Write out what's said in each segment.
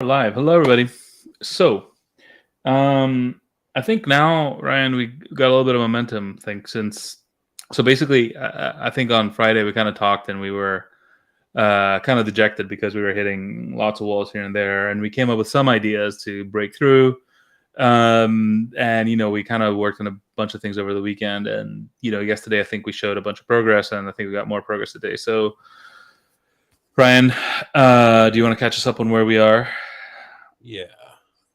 Live. Hello, everybody. So, um, I think now, Ryan, we got a little bit of momentum. Think since so basically, I think on Friday we kind of talked and we were kind of dejected because we were hitting lots of walls here and there, and we came up with some ideas to break through. And we kind of worked on a bunch of things over the weekend, and yesterday I think we showed a bunch of progress, and I think we got more progress today. So, Ryan, do you want to catch us up on where we are? Yeah.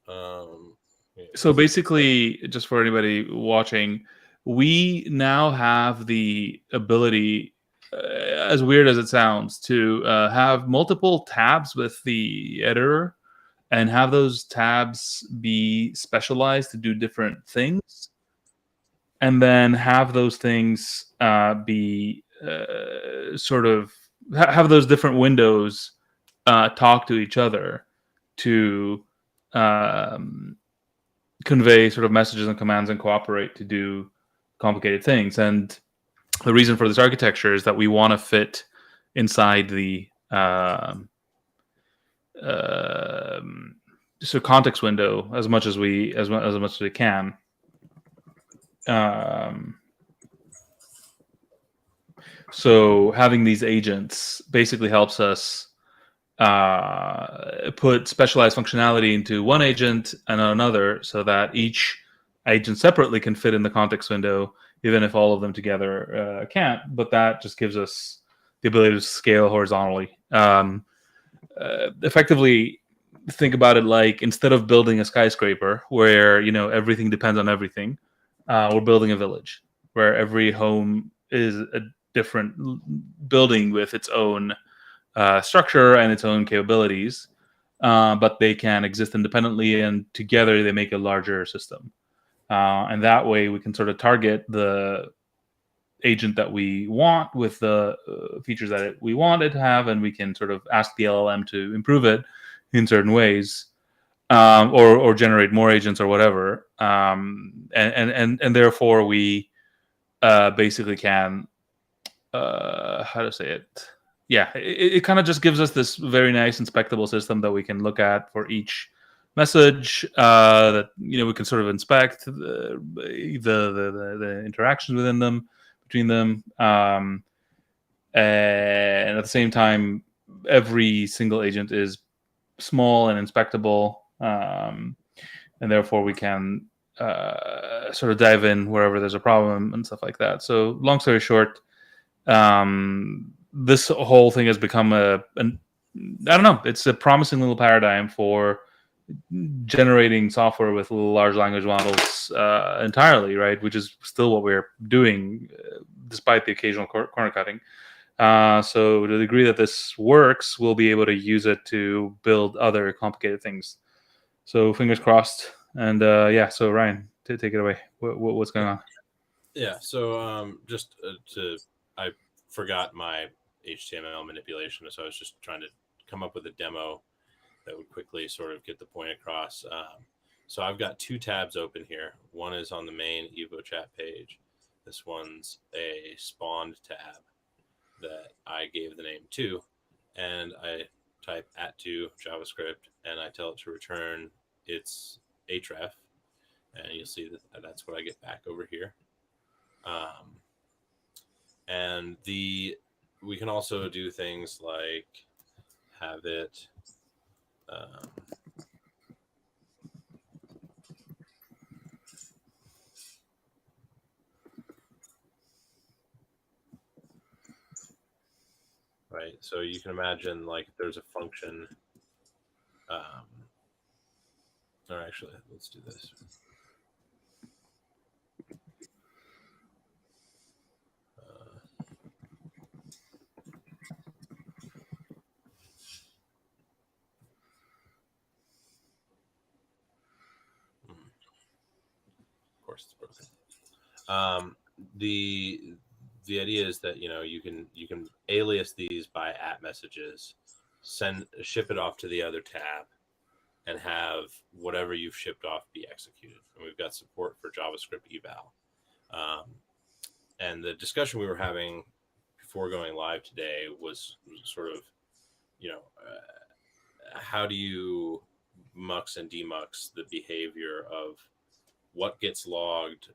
Um, So basically, just for anybody watching, we now have the ability, as weird as it sounds, to have multiple tabs with the editor and have those tabs be specialized to do different things, and then have those things be sort of have those different windows talk to each other to um, convey sort of messages and commands and cooperate to do complicated things. And the reason for this architecture is that we want to fit inside the um, so context window as much as we can. Um, so having these agents basically helps us put specialized functionality into one agent and another so that each agent separately can fit in the context window, even if all of them together can't. But that just gives us the ability to scale horizontally. Effectively, think about it like instead of building a skyscraper where everything depends on everything, we're building a village where every home is a different building with its own structure and its own capabilities, but they can exist independently, and together they make a larger system. And that way, we can sort of target the agent that we want with the features that we want it to have, and we can sort of ask the LLM to improve it in certain ways, or generate more agents or whatever. And therefore, we basically can how to say it. Yeah, it kind of just gives us this very nice inspectable system that we can look at for each message, that we can sort of inspect the interactions within them, between them, and at the same time every single agent is small and inspectable, and therefore we can sort of dive in wherever there's a problem and stuff like that. So long story short, this whole thing has become I don't know, it's a promising little paradigm for generating software with large language models entirely, right? Which is still what we're doing, despite the occasional corner cutting. So to the degree that this works, we'll be able to use it to build other complicated things. So fingers crossed. And yeah, so Ryan, take it away. What's going on? yeah. So just I forgot my HTML manipulation, so I was just trying to come up with a demo that would quickly sort of get the point across. So I've got two tabs open here. One is on the main Evo chat page. This one's a spawned tab that I gave the name to, and I type @2 JavaScript, and I tell it to return its href, and you'll see that that's what I get back over here. And we can also do things like have it right. So you can imagine like there's a function. Or actually, let's do this. Of course, it's broken. The idea is that you can alias these by @messages, ship it off to the other tab, and have whatever you've shipped off be executed. And we've got support for JavaScript eval. And the discussion we were having before going live today was sort of, how do you mux and demux the behavior of what gets logged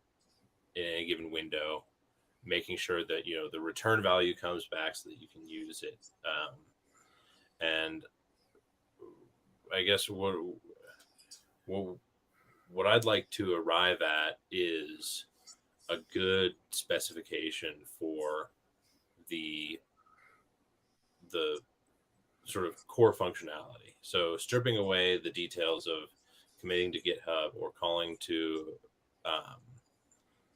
in a given window, making sure that the return value comes back so that you can use it. And I guess what I'd like to arrive at is a good specification for the sort of core functionality. So stripping away the details of committing to GitHub or calling to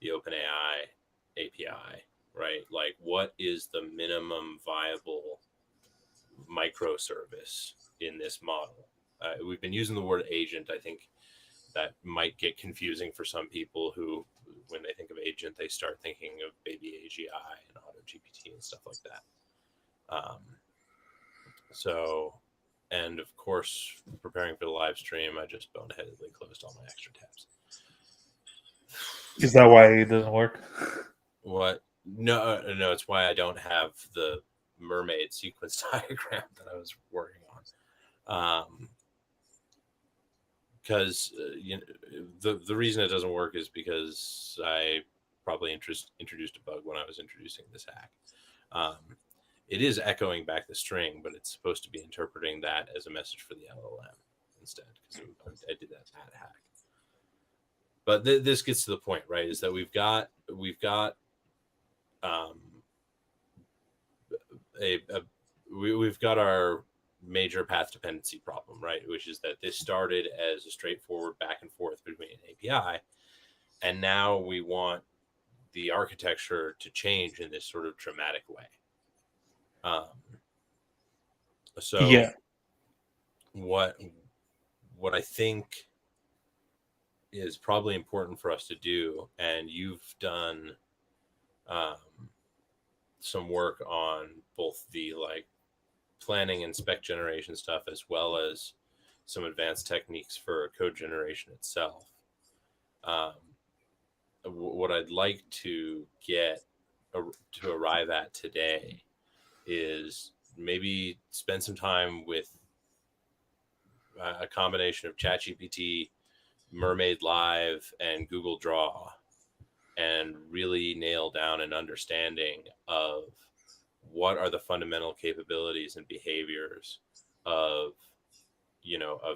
the OpenAI API, right? Like, what is the minimum viable microservice in this model? We've been using the word agent. I think that might get confusing for some people who, when they think of agent, they start thinking of baby AGI and Auto GPT and stuff like that. So, and of course, preparing for the live stream, I just boneheadedly closed all my extra tabs. Is that why it doesn't work? What? No, it's why I don't have the mermaid sequence diagram that I was working on. Because the reason it doesn't work is because I probably introduced a bug when I was introducing this hack. It is echoing back the string, but it's supposed to be interpreting that as a message for the LLM instead, because I did that hack. But this gets to the point, right? Is that we've got we've got our major path dependency problem, right? Which is that this started as a straightforward back and forth between an API, and now we want the architecture to change in this sort of dramatic way. So yeah, what I think is probably important for us to do, and you've done some work on both the planning and spec generation stuff, as well as some advanced techniques for code generation itself. What I'd like to arrive at today is maybe spend some time with a combination of ChatGPT, Mermaid Live, and Google Draw, and really nail down an understanding of what are the fundamental capabilities and behaviors of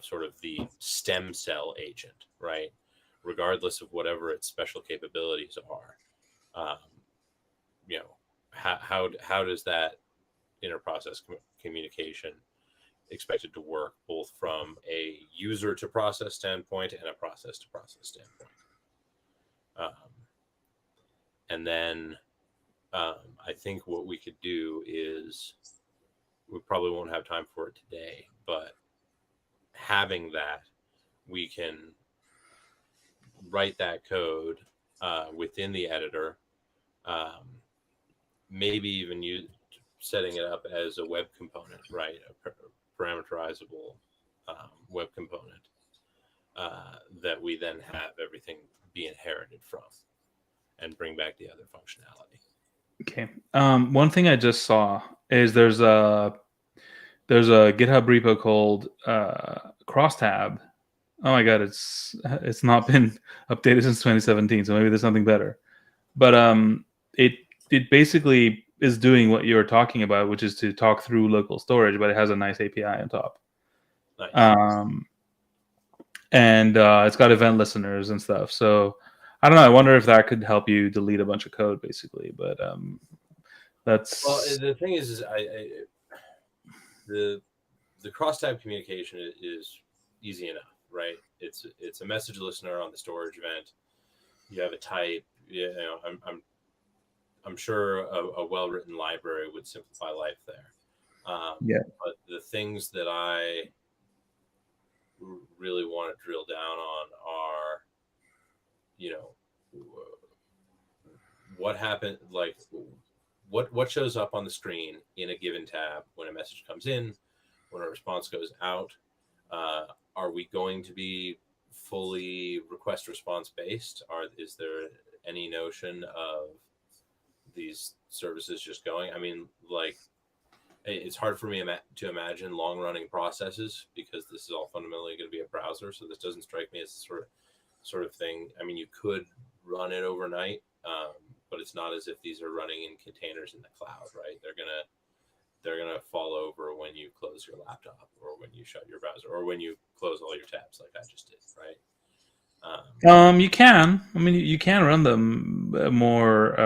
sort of the stem cell agent, right? Regardless of whatever its special capabilities are. How does that inter-process communication expected to work, both from a user to process standpoint and a process to process standpoint? And then I think what we could do is, we probably won't have time for it today, but having that, we can write that code within the editor, maybe even setting it up as a web component, right? A parameterizable web component that we then have everything be inherited from, and bring back the other functionality. Okay. One thing I just saw is there's a GitHub repo called Crosstab. Oh my god, it's not been updated since 2017, so maybe there's something better. But it basically is doing what you were talking about, which is to talk through local storage, but it has a nice API on top. Nice. And it's got event listeners and stuff. So I don't know. I wonder if that could help you delete a bunch of code, basically. But that's the thing is the crosstab communication is easy enough, right? It's a message listener on the storage event. You have a type. I'm sure a well-written library would simplify life there. Yeah. But the things that I really want to drill down on are, what happened, like what shows up on the screen in a given tab when a message comes in, when a response goes out. Are we going to be fully request response based? Is there any notion of these services just going? I mean, it's hard for me to imagine long running processes because this is all fundamentally going to be a browser. So this doesn't strike me as the sort of thing. I mean, you could run it overnight, but it's not as if these are running in containers in the cloud, right? They're gonna fall over when you close your laptop or when you shut your browser or when you close all your tabs, like I just did, right? You can. I mean, you can run them more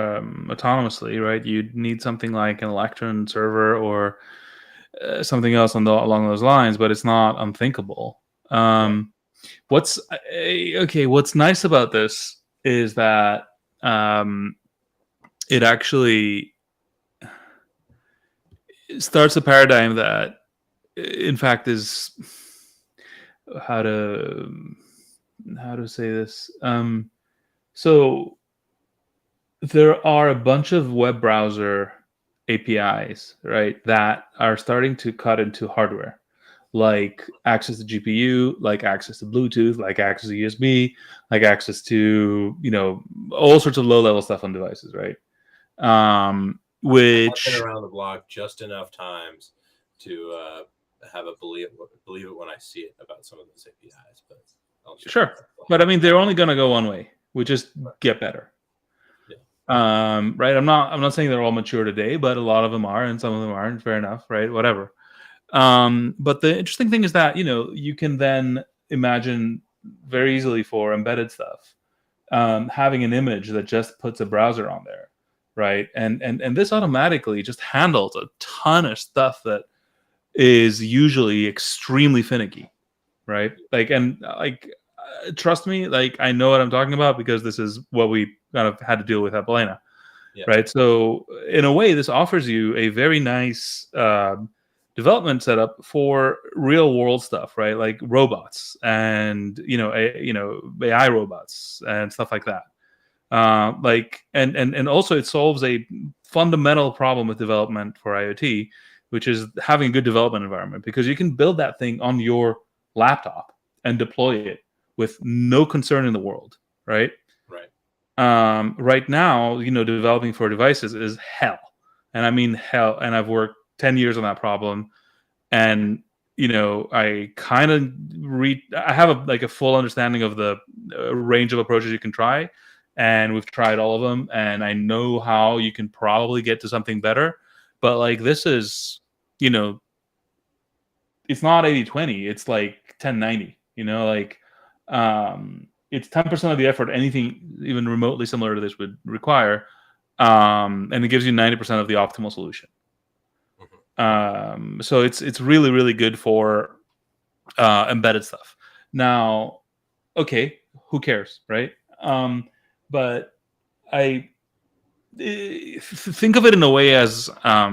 autonomously, right? You'd need something like an Electron server or something else along those lines, but it's not unthinkable. What's okay? What's nice about this is that it actually starts a paradigm that, in fact, is how to say this. So there are a bunch of web browser APIs, right, that are starting to cut into hardware, like access to GPU, like access to Bluetooth, like access to USB, like access to all sorts of low-level stuff on devices, right? I've been Which around the block just enough times to have a believe it when I see it about some of those APIs, but sure, but I mean they're only going to go one way, which is get better. Right. I'm not saying they're all mature today, but a lot of them are, and some of them aren't. Fair enough, right? Whatever. But the interesting thing is that you can then imagine very easily for embedded stuff, having an image that just puts a browser on there, right? And this automatically just handles a ton of stuff that is usually extremely finicky, right? Trust me, like I know what I'm talking about because this is what we kind of had to deal with at Balena, right? So in a way, this offers you a very nice development setup for real world stuff, right? Like robots and AI robots and stuff like that. And also it solves a fundamental problem with development for IoT, which is having a good development environment, because you can build that thing on your laptop and deploy it with no concern in the world, right? Right now, developing for devices is hell, and I mean hell. And I've worked 10 years on that problem, and I kind of I have a full understanding of the range of approaches you can try, and we've tried all of them, and I know how you can probably get to something better. But like this is, it's not 80/20, it's like 10/90. It's 10% of the effort anything even remotely similar to this would require, and it gives you 90% of the optimal solution. So it's really, really good for embedded stuff. Now, okay, who cares, right? But I think of it in a way as the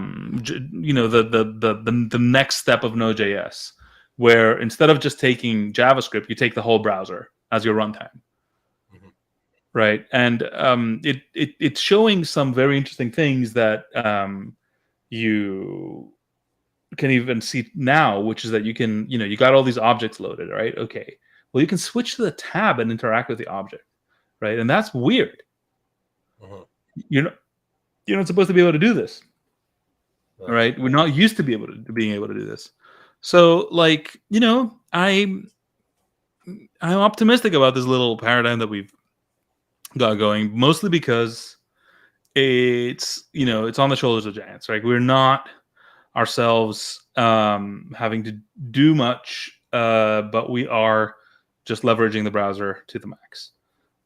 next step of Node.js, where instead of just taking JavaScript, you take the whole browser as your runtime, right? And it's showing some very interesting things that you can even see now, which is that you can, you got all these objects loaded, right? Okay, well, you can switch to the tab and interact with the object, right? And that's weird. You're not supposed to be able to do this, right? We're not used to being able to do this. So, like, I'm optimistic about this little paradigm that we've got going, mostly because it's on the shoulders of giants, right? We're not ourselves having to do much, but we are just leveraging the browser to the max.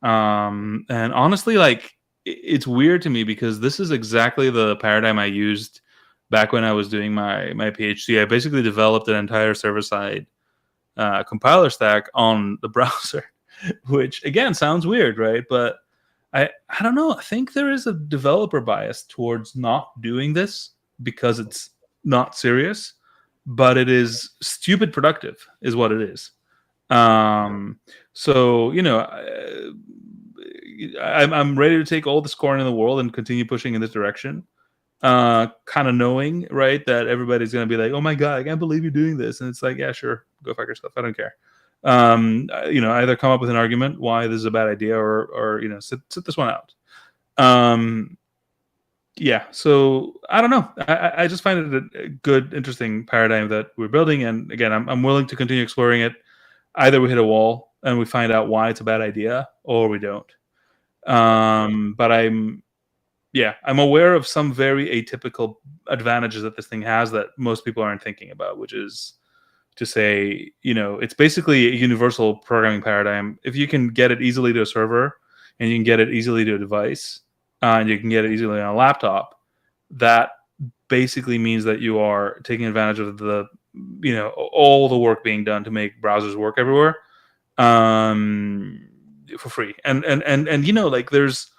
And honestly, like, it's weird to me because this is exactly the paradigm I used back when I was doing my PhD. I basically developed an entire server-side compiler stack on the browser, which again sounds weird, right? But I don't know. I think there is a developer bias towards not doing this because it's not serious, but it is stupid productive, is what it is. So I'm ready to take all the scorn in the world and continue pushing in this direction. Kind of knowing, right, that everybody's going to be like, "Oh my god, I can't believe you're doing this," and it's like, "Yeah, sure, go fuck yourself. I don't care." Either come up with an argument why this is a bad idea, or sit this one out. Yeah, so I don't know. I just find it a good, interesting paradigm that we're building, and again, I'm willing to continue exploring it. Either we hit a wall and we find out why it's a bad idea, or we don't. But I'm aware of some very atypical advantages that this thing has that most people aren't thinking about, which is to say, it's basically a universal programming paradigm. If you can get it easily to a server and you can get it easily to a device, and you can get it easily on a laptop, that basically means that you are taking advantage of all the work being done to make browsers work everywhere, for free. And like there's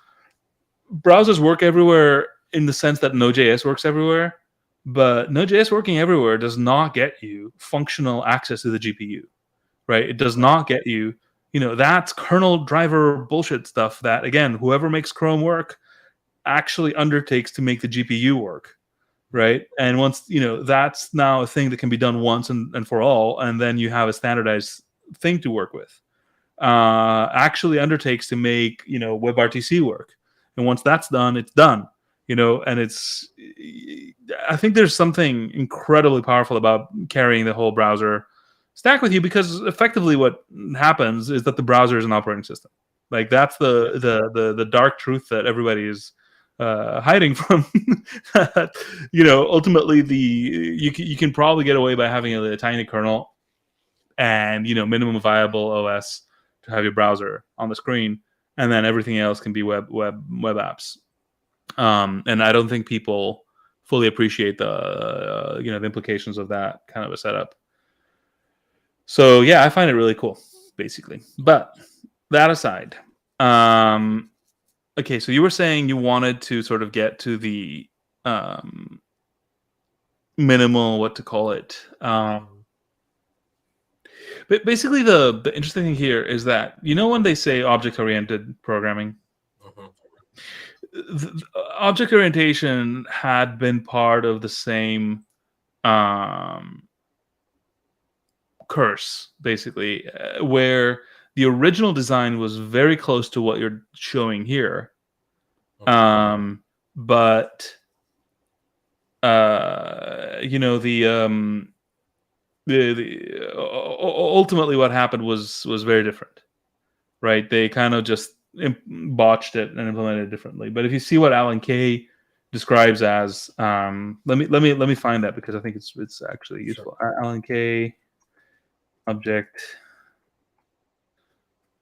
browsers work everywhere in the sense that Node.js works everywhere, but Node.js working everywhere does not get you functional access to the GPU, right? It does not get you, that's kernel driver bullshit stuff that, again, whoever makes Chrome work actually undertakes to make the GPU work, right? And once, that's now a thing that can be done once and for all, and then you have a standardized thing to work with. Actually undertakes to make WebRTC work, and once that's done, it's done. And I think there's something incredibly powerful about carrying the whole browser stack with you, because effectively what happens is that the browser is an operating system. Like that's the dark truth that everybody is hiding from. Ultimately you can probably get away by having a tiny kernel and minimum viable OS to have your browser on the screen, and then everything else can be web apps. And I don't think people fully appreciate the implications of that kind of a setup. So yeah, I find it really cool, basically. But that aside, okay, so you were saying you wanted to sort of get to the minimal, what to call it. But basically, the interesting thing here is that when they say object-oriented programming, object orientation had been part of the same curse, basically, where the original design was very close to what you're showing here, but the ultimately what happened was very different, right? They kind of just botched it and implemented it differently. But if you see what Alan Kay describes as, let me find that, because I think it's actually useful. Sure. Alan Kay, object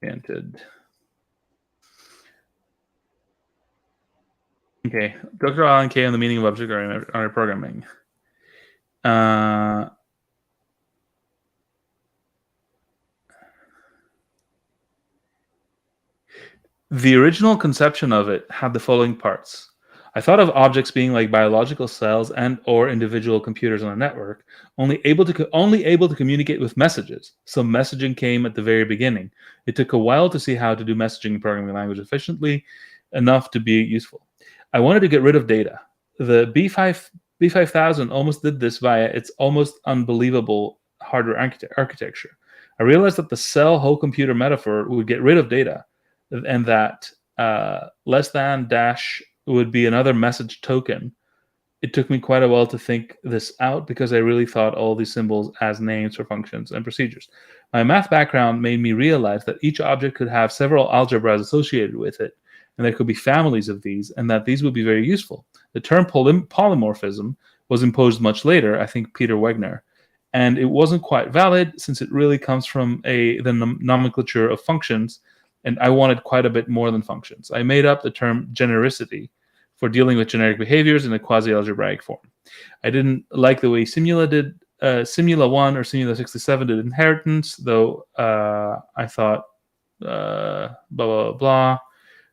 oriented. Okay, Dr. Alan Kay on the meaning of object oriented programming. The original conception of it had the following parts. I thought of objects being like biological cells and or individual computers on a network, only able to communicate with messages. So messaging came at the very beginning. It took a while to see how to do messaging in programming language efficiently enough to be useful. I wanted to get rid of data. The B5000 almost did this via its almost unbelievable hardware architecture. I realized that the cell whole computer metaphor would get rid of data, and that less than dash would be another message token. It took me quite a while to think this out, because I really thought all these symbols as names for functions and procedures. My math background made me realize that each object could have several algebras associated with it, and there could be families of these, and that these would be very useful. The term polymorphism was imposed much later, I think Peter Wegner, and it wasn't quite valid, since it really comes from the nomenclature of functions, and I wanted quite a bit more than functions. I made up the term genericity for dealing with generic behaviors in a quasi-algebraic form. I didn't like the way Simula did Simula 1 or Simula 67 did inheritance, though I thought blah, blah, blah.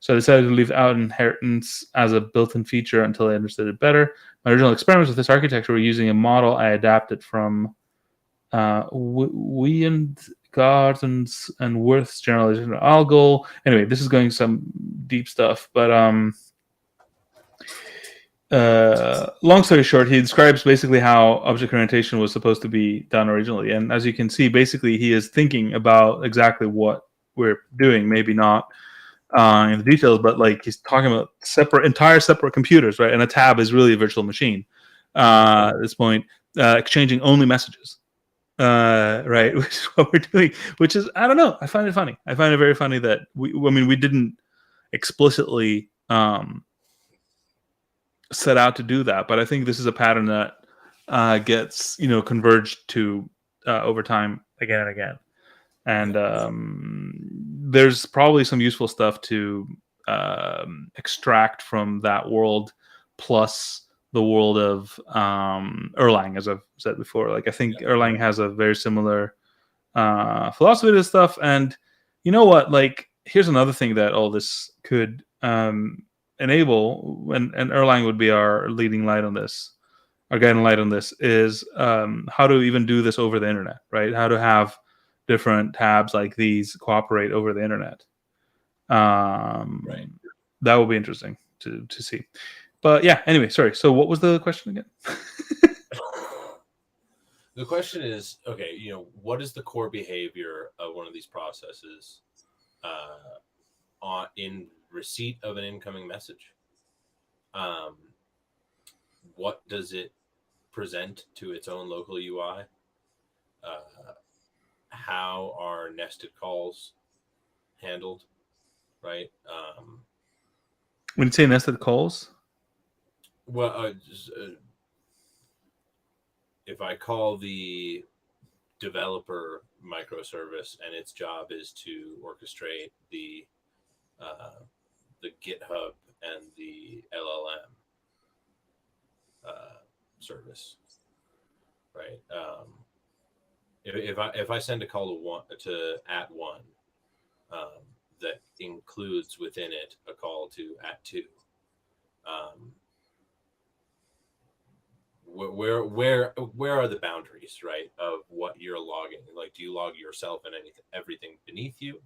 So I decided to leave out inheritance as a built-in feature until I understood it better. My original experiments with this architecture were using a model I adapted from Gardens and Worth's generalization of algol. Anyway, this is going some deep stuff, but long story short, he describes basically how object orientation was supposed to be done originally, and as you can see, basically he is thinking about exactly what we're doing, maybe not in the details, but like he's talking about entire separate computers, right? And a tab is really a virtual machine at this point, exchanging only messages, right? Which is what we're doing. Which is, I don't know. I find it funny. I find it very funny that we didn't explicitly set out to do that, but I think this is a pattern that gets converged to over time again and again. And there's probably some useful stuff to extract from that world, plus the world of Erlang, as I've said before. Like I think Erlang has a very similar philosophy to this stuff. And you know what? Like here's another thing that all this could enable, and Erlang would be our leading light on this, our guiding light on this, is how to even do this over the internet, right? How to have different tabs like these cooperate over the internet. Right. That will be interesting to see. But yeah, anyway, sorry. So what was the question again? The question is, okay, what is the core behavior of one of these processes in receipt of an incoming message? What does it present to its own local UI? How are nested calls handled, right? When you say nested calls? Well, if I call the developer microservice and its job is to orchestrate the GitHub and the LLM service, right? If I send a call to @1 that includes within it a call to @2, where are the boundaries, right, of what you're logging? Like, do you log yourself and everything beneath you?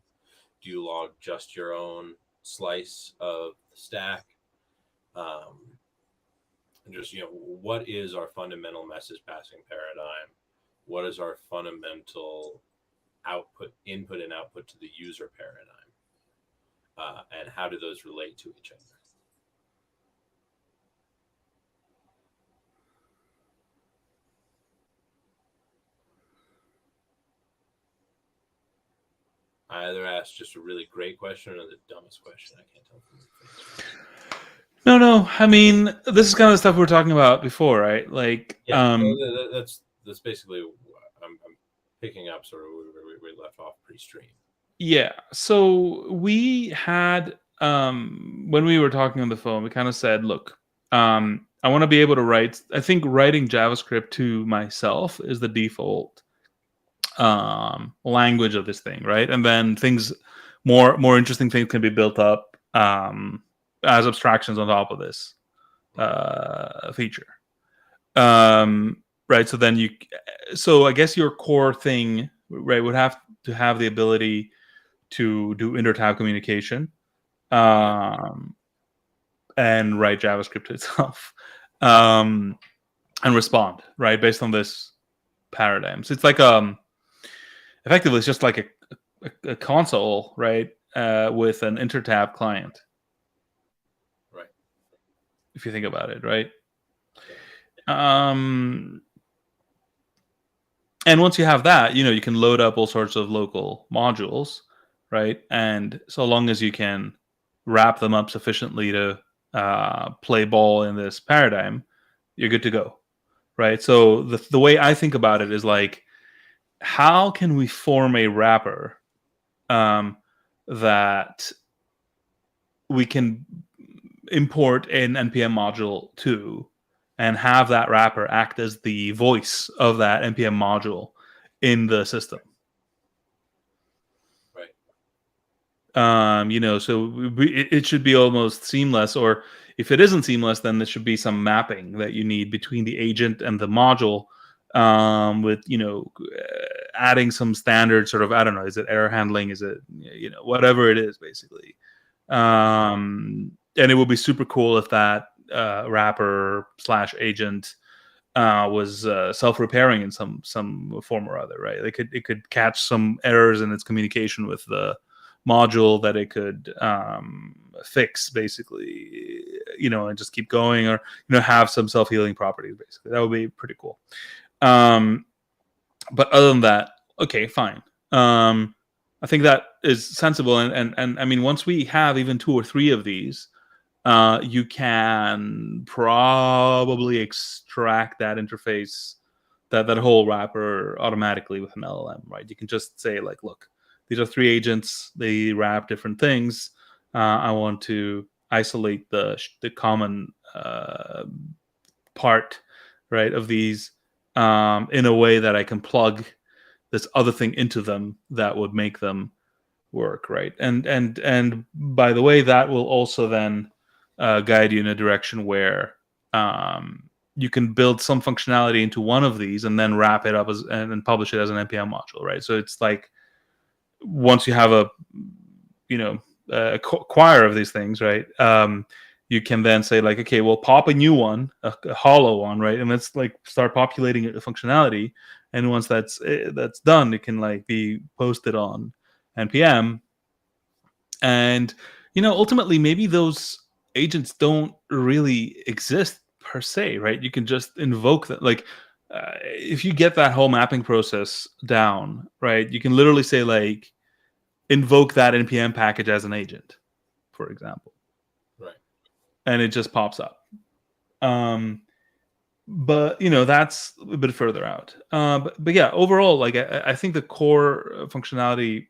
Do you log just your own slice of the stack? And just what is our fundamental message passing paradigm? What is our fundamental input and output to the user paradigm? And how do those relate to each other? I either asked just a really great question or the dumbest question. I can't tell from the face. No. I mean, this is kind of the stuff we were talking about before, right? Like, that's basically. I'm picking up sort of where we left off pre-stream. Yeah. So we had when we were talking on the phone, we kind of said, look, I want to be able to write. I think writing JavaScript to myself is the default language of this thing, right? And then more interesting things can be built up as abstractions on top of this feature. Right. So I guess your core thing, right, would have to have the ability to do inter-tab communication and write JavaScript to itself and respond, right, based on this paradigm. So it's like effectively it's just like a console, right, with an inter-tab client, right, if you think about it, right? And once you have that, you can load up all sorts of local modules, right? And so long as you can wrap them up sufficiently to play ball in this paradigm, you're good to go, right? So the way I think about it is like, how can we form a wrapper that we can import an NPM module to, and have that wrapper act as the voice of that NPM module in the system. Right. So it should be almost seamless, or if it isn't seamless, then there should be some mapping that you need between the agent and the module, with adding some standard sort of, I don't know, is it error handling? Is it whatever it is, basically. And it would be super cool if that wrapper / agent was self-repairing in some form or other, right? It could catch some errors in its communication with the module that it could fix, basically, and just keep going, or have some self-healing properties. Basically, that would be pretty cool. But other than that, okay, fine. I think that is sensible, and I mean, once we have even 2 or 3 of these, you can probably extract that interface, that whole wrapper automatically with an LLM, right? You can just say, like, look, these are 3 agents. They wrap different things. I want to isolate the common part, right, of these in a way that I can plug this other thing into them that would make them work, right? And by the way, that will also then guide you in a direction where you can build some functionality into one of these and then wrap it up and publish it as an npm module, right? So it's like, once you have a choir of these things, right? You can then say, like, okay, well, pop a new one, a hollow one, right? And let's, like, start populating the functionality. And once that's done, it can, like, be posted on npm. And ultimately, maybe those agents don't really exist per se, right? You can just invoke that. Like, if you get that whole mapping process down, right, you can literally say, like, invoke that npm package as an agent, for example, Right. and it just pops up. But that's a bit further out. But yeah, overall, like, I think the core functionality,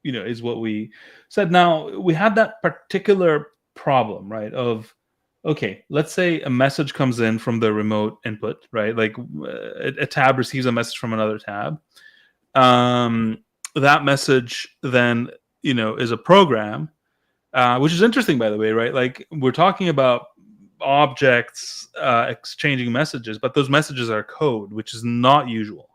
is what we said. Now, we had that particular problem, right? Of, okay, let's say a message comes in from the remote input, right? Like, a tab receives a message from another tab. That message then, is a program, which is interesting, by the way, right? Like, we're talking about objects exchanging messages, but those messages are code, which is not usual.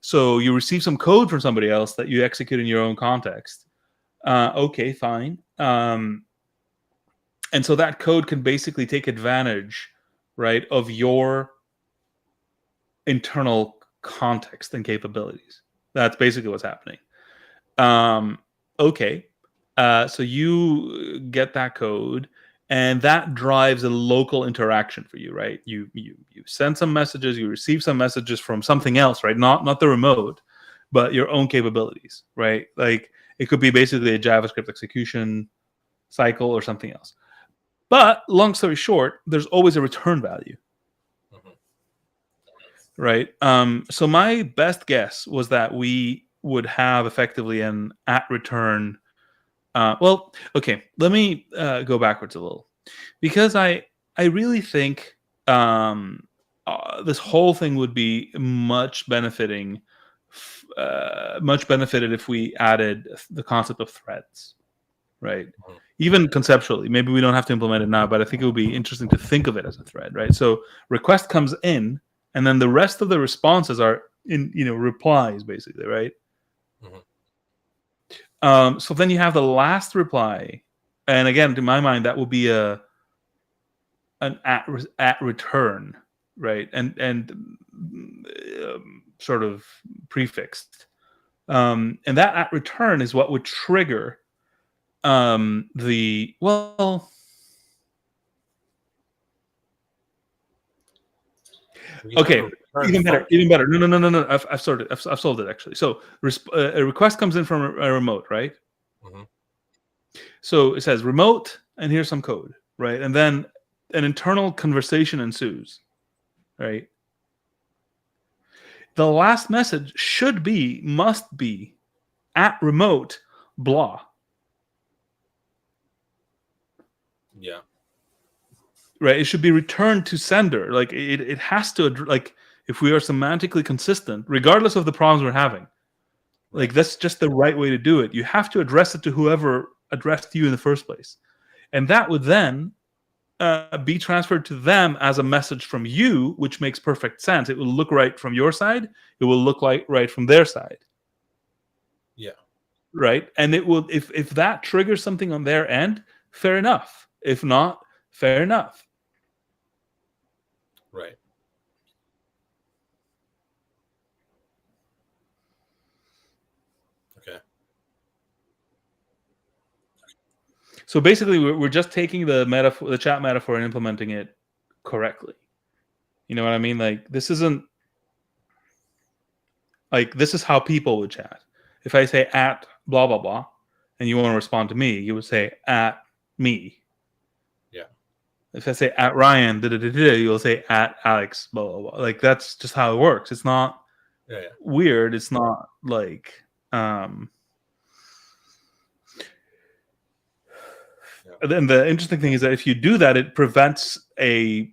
So you receive some code from somebody else that you execute in your own context. Okay, fine. And so that code can basically take advantage, right, of your internal context and capabilities. That's basically what's happening. Okay. So you get that code, and that drives a local interaction for you, right? You send some messages, you receive some messages from something else, right? Not the remote, but your own capabilities, right? Like, it could be basically a JavaScript execution cycle or something else. But long story short, there's always a return value, right? So my best guess was that we would have effectively an at return. Well, okay, let me go backwards a little, because I really think this whole thing would be much benefited if we added the concept of threads, right? Even conceptually, maybe we don't have to implement it now, but I think it would be interesting to think of it as a thread, right? So request comes in, and then the rest of the responses are in replies, basically, right? So then you have the last reply, and again, to my mind, that will be an at return, right? And sort of prefixed, and that at return is what would trigger the okay. Even better. No. I've solved it, actually. So a request comes in from a remote, right? So it says remote, and here's some code, right? And then an internal conversation ensues, right? The last message must be at remote blah. Yeah. Right? It should be returned to sender. Like, it has to, like, if we are semantically consistent, regardless of the problems we're having, like, that's just the right way to do it. You have to address it to whoever addressed you in the first place. And that would then be transferred to them as a message from you, which makes perfect sense. It will look right from your side. It will look like right from their side. Yeah. Right. And it will, if that triggers something on their end, fair enough. If not, fair enough. Right. Okay. So basically, we're just taking the metaphor, the chat metaphor, and implementing it correctly. You know what I mean? Like this isn't like this is how people would chat. If I say at blah blah blah, and you want to respond to me, you would say at me. Yeah. If I say at Ryan, you'll say at Alex, blah blah blah. Like that's just how it works. It's not Yeah. weird. It's not like um then the interesting thing is that if you do that, it prevents a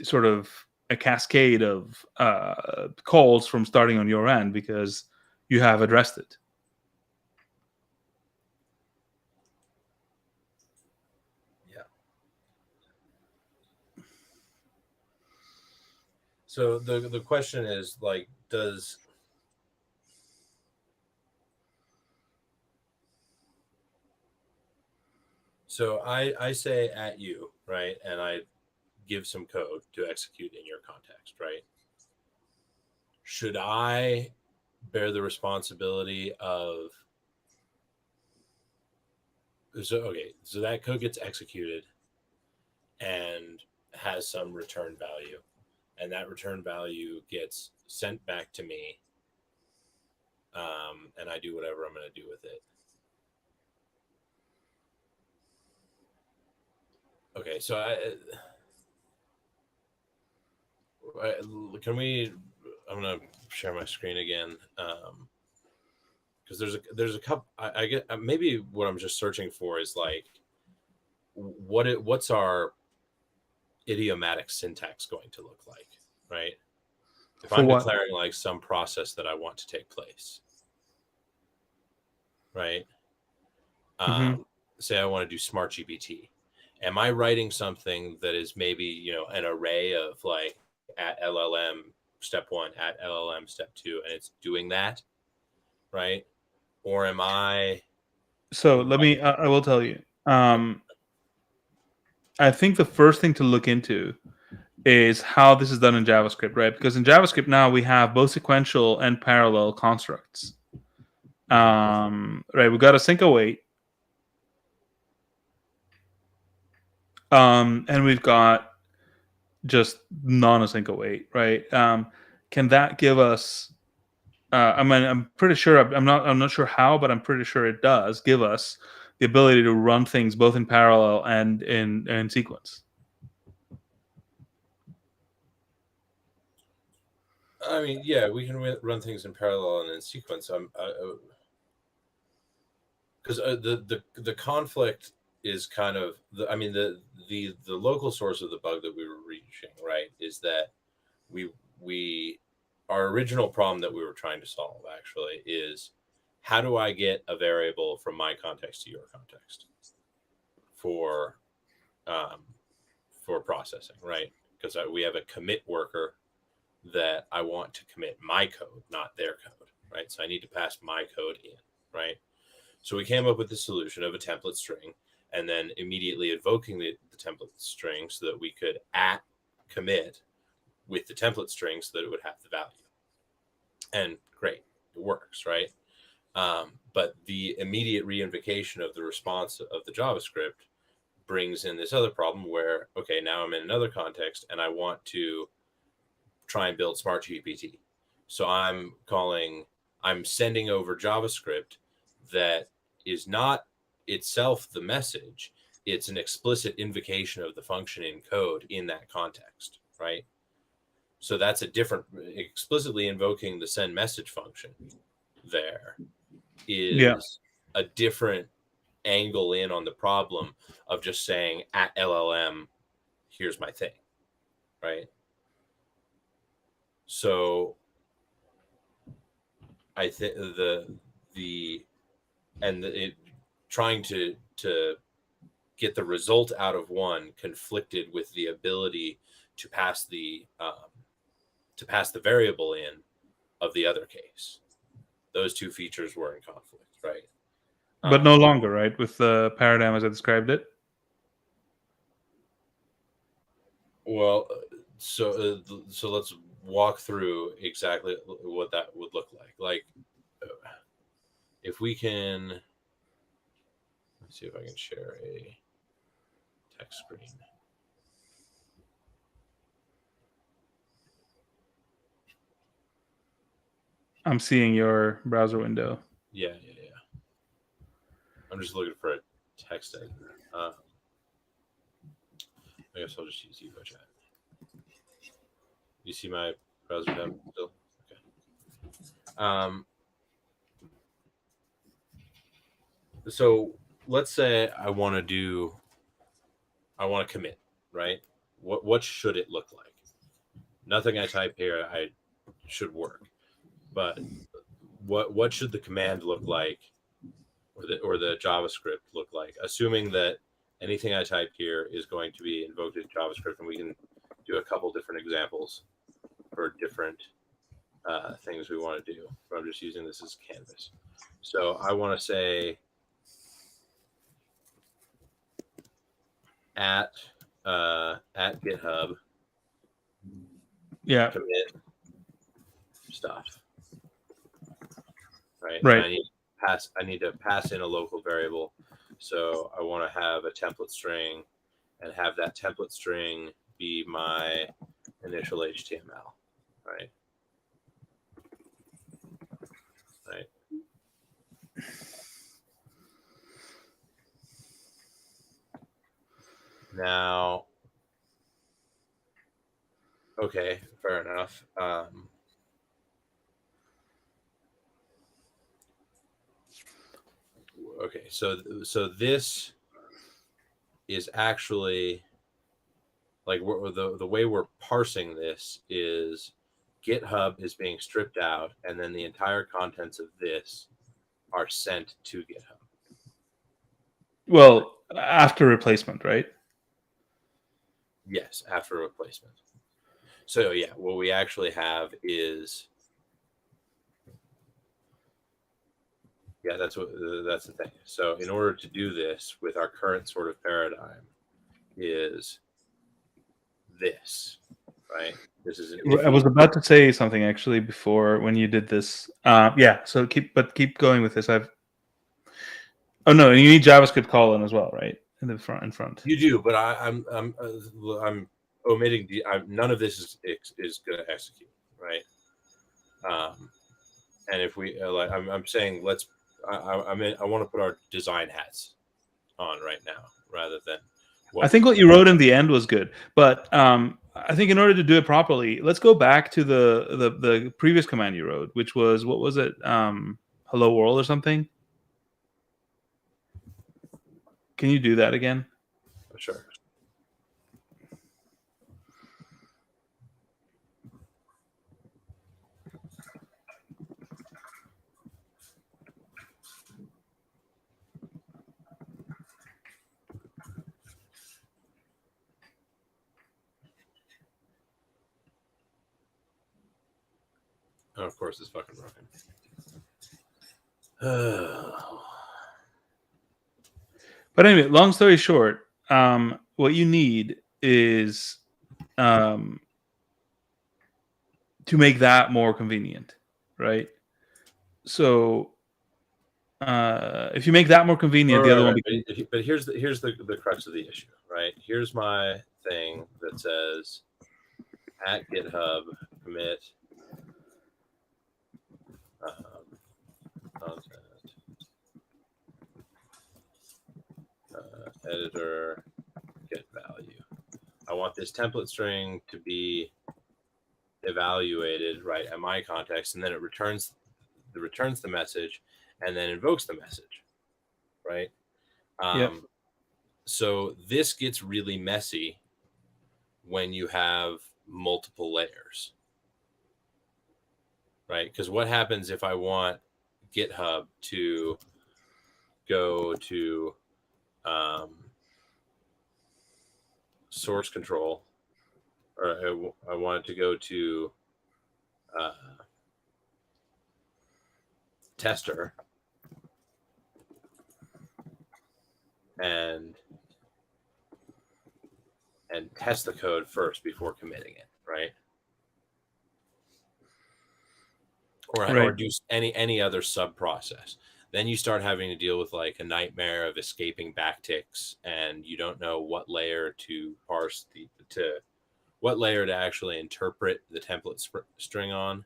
sort of a cascade of calls from starting on your end because you have addressed it. Yeah. So the question is like, so I say at you, right? And I give some code to execute in your context, right? Should I bear the responsibility of so that code gets executed and has some return value, and that return value gets sent back to me, and I do whatever I'm going to do with it. Okay, so can we? I'm going to share my screen again because there's a couple. I get maybe what I'm just searching for is like what's our idiomatic syntax going to look like, right? If For I'm what? declaring like some process that I want to take place, right? Mm-hmm. Say I want to do smart GPT. Am I writing something that is maybe, an array of like at LLM step 1, at LLM step 2, and it's doing that, right? Or am I So let me. I will tell you. I think the first thing to look into is how this is done in JavaScript, right? Because in JavaScript now we have both sequential and parallel constructs. Right, we've got async await, and we've got just non-async await, right? Can that give us? I mean, I'm pretty sure. I'm not. I'm not sure how, but I'm pretty sure it does give us the ability to run things both in parallel and in sequence. I mean, yeah, we can run things in parallel and in sequence. Because the conflict is kind of the local source of the bug that we were reaching, right, is that we our original problem that we were trying to solve actually is how do I get a variable from my context to your context for um, for processing, right? Because we have a commit worker that I want to commit my code, not their code, right? So I need to pass my code in, right? So we came up with the solution of a template string and then immediately invoking the template string so that we could at commit with the template string so that it would have the value. And great, it works, right? But the immediate reinvocation of the response of the JavaScript brings in this other problem where, okay, now I'm in another context and I want to try and build smart GPT. So I'm sending over JavaScript that is not itself the message. It's an explicit invocation of the function in code in that context, right? So that's a different, explicitly invoking the send message function there Yeah, is a different angle in on the problem of just saying at LLM, here's my thing, right? So I think it trying to get the result out of one conflicted with the ability to pass the variable in of the other case. Those two features were in conflict, right? but no longer, right? With the paradigm as I described it. Well, so let's walk through exactly what that would look like. Like, if we can, see if I can share a text screen. I'm seeing your browser window. Yeah. I'm just looking for a text editor. I guess I'll just use Evo Chat. You see my browser tab still? Okay. So let's say I want to commit, right? What should it look like? Nothing I type here I should work, but what should the command look like, or the JavaScript look like? Assuming that anything I type here is going to be invoked in JavaScript, and we can do a couple different examples for different things we want to do. But I'm just using this as canvas. So I want to say at GitHub, Yeah. commit stuff, right? Right. And I need to pass in a local variable. So I want to have a template string, and have that template string be my initial HTML, right? Right. Now, okay, fair enough. Okay, so this is actually like the way we're parsing this is GitHub is being stripped out, and then the entire contents of this are sent to GitHub. Well, after replacement, right? Yes, after replacement. So yeah, what we actually have is, yeah, that's the thing. So in order to do this with our current sort of paradigm is this, right? This is I was about to say something actually before when you did this. Yeah. So keep going with this. Oh no, you need JavaScript colon as well, right? In the front. You do, but I'm omitting none of this is going to execute, right? And if we I'm saying I want to put our design hats on right now rather than. I think what you wrote in the end was good, but I think in order to do it properly, let's go back to the previous command you wrote, which was, what was it? Hello world or something. Can you do that again? Sure. Oh, of course, it's fucking broken. But anyway, long story short, what you need is to make that more convenient, right? So if you make that more convenient, the other one becomes. But here's the crux of the issue, right? Here's my thing that says at GitHub commit content editor get value. I want this template string to be evaluated right at my context, and then it returns the message and then invokes the message, right? Yep. So this gets really messy when you have multiple layers, right? Because what happens if I want GitHub to go to source control, or I want it to go to tester and test the code first before committing it, right? Or do any other sub process. Then you start having to deal with like a nightmare of escaping backticks, and you don't know what layer to parse what layer to actually interpret the template string on.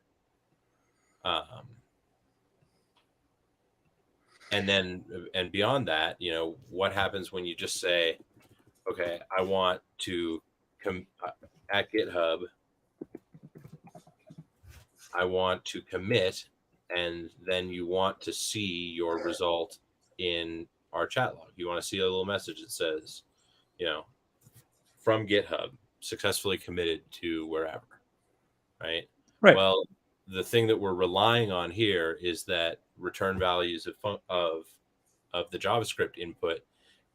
And beyond that, what happens when you just say, okay, I want to at GitHub, I want to commit, and then you want to see your result in our chat log. You want to see a little message that says, from GitHub, successfully committed to wherever, right? Right. Well, the thing that we're relying on here is that return values of the JavaScript input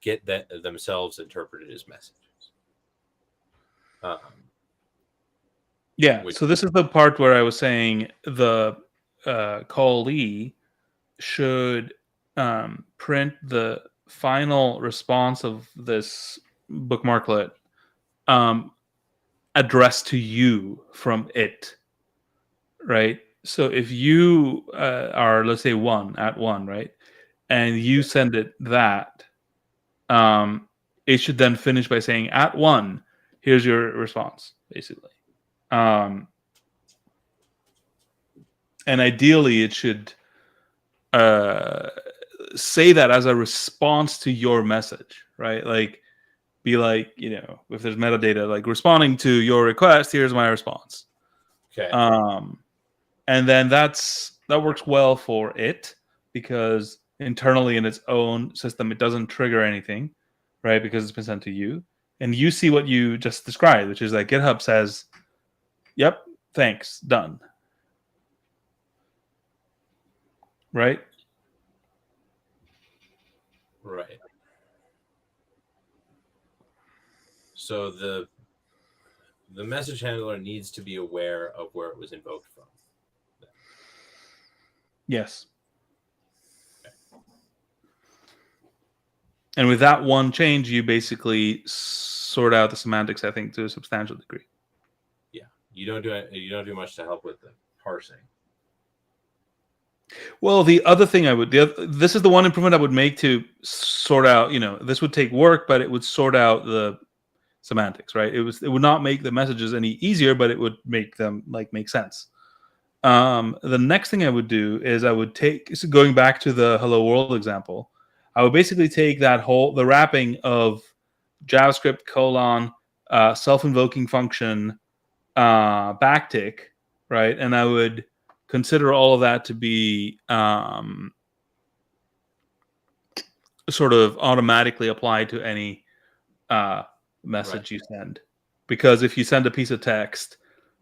get themselves interpreted as messages. Yeah. So this is the part where I was saying the callee should print the final response of this bookmarklet addressed to you from it, right? So if you are, let's say, at one, right, and you send it that, it should then finish by saying, at one, here's your response, basically. And ideally, it should say that as a response to your message, right? Like, be like, if there's metadata, like responding to your request, here's my response. Okay. And then that works well for it, because internally in its own system, it doesn't trigger anything, right? Because it's been sent to you. And you see what you just described, which is like GitHub says, yep, thanks, done. Right? Right. So the message handler needs to be aware of where it was invoked from. Yes. Okay. And with that one change, you basically sort out the semantics, I think, to a substantial degree. Yeah. You don't do much to help with the parsing. Well, the other thing this is the one improvement I would make to sort out, this would take work, but it would sort out the semantics, right? It would not make the messages any easier, but it would make them make sense. The next thing I would do is I would going back to the hello world example, I would basically take the wrapping of JavaScript : self-invoking function backtick, right? And I would consider all of that to be sort of automatically applied to any message you send. Because if you send a piece of text,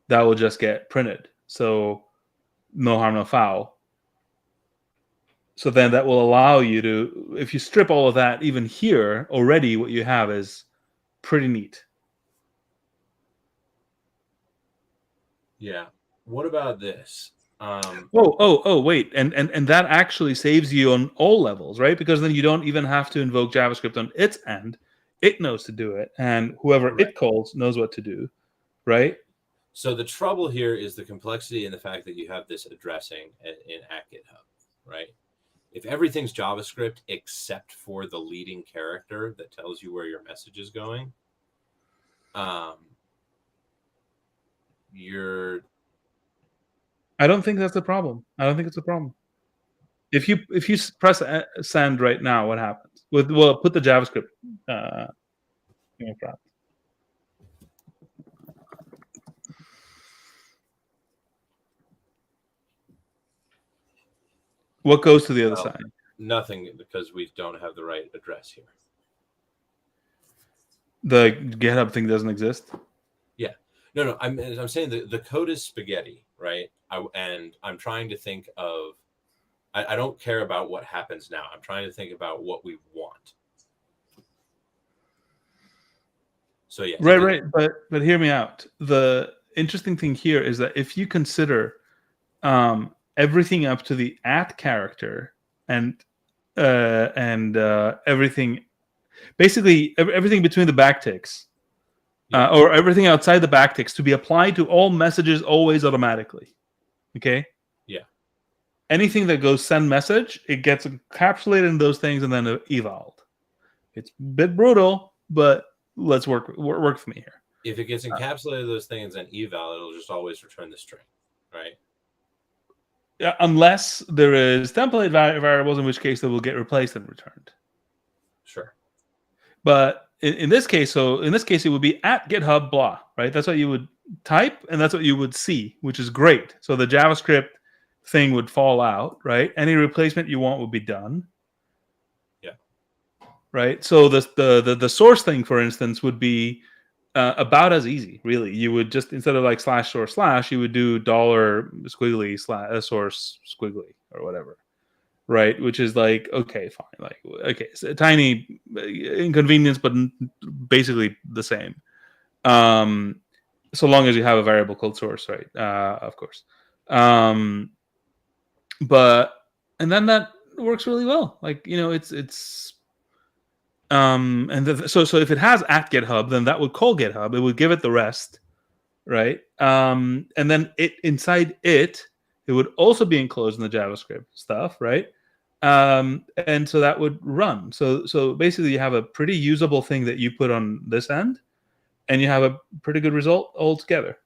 that will just get printed. So no harm, no foul. So then that will allow you to, if you strip all of that, even here, already what you have is pretty neat. Yeah. What about this? Wait. And that actually saves you on all levels, right? Because then you don't even have to invoke JavaScript on its end. It knows to do it. And whoever it calls knows what to do, right? So the trouble here is the complexity and the fact that you have this addressing in at GitHub, right? If everything's JavaScript except for the leading character that tells you where your message is going, I don't think that's a problem. I don't think it's a problem. If you press send right now, what happens? We'll put the JavaScript in front. What goes to the other side? Nothing, because we don't have the right address here. The GitHub thing doesn't exist? Yeah. No. I'm saying the code is spaghetti, right? And I'm trying to think of, I don't care about what happens now. I'm trying to think about what we want. So yeah. Right. But hear me out. The interesting thing here is that if you consider everything up to the @ character and everything, basically everything between the backticks, or everything outside the backticks, to be applied to all messages always automatically. Okay. Yeah. anything that goes send message, it gets encapsulated in those things and then evolved. It's a bit brutal, but let's work with me here. If it gets encapsulated those things and eval, it'll just always return the string, right? Unless there is template variables, in which case they will get replaced and returned. Sure. But in this case, it would be at GitHub blah, right? That's what you would type, and that's what you would see, which is great. So the JavaScript thing would fall out, right? Any replacement you want would be done. Yeah. Right. So the source thing, for instance, would be about as easy, really. You would just, instead of like /source/, you would do dollar squiggly source squiggly or whatever, right? Which is like, okay, fine, like, okay, it's a tiny inconvenience, but basically the same. So long as you have a variable called source, right? Of course. But and then that works really well. Like, it's so if it has at GitHub, then that would call GitHub. It would give it the rest, right? And then inside it would also be enclosed in the JavaScript stuff, right? And so that would run. So basically, you have a pretty usable thing that you put on this end, and you have a pretty good result altogether.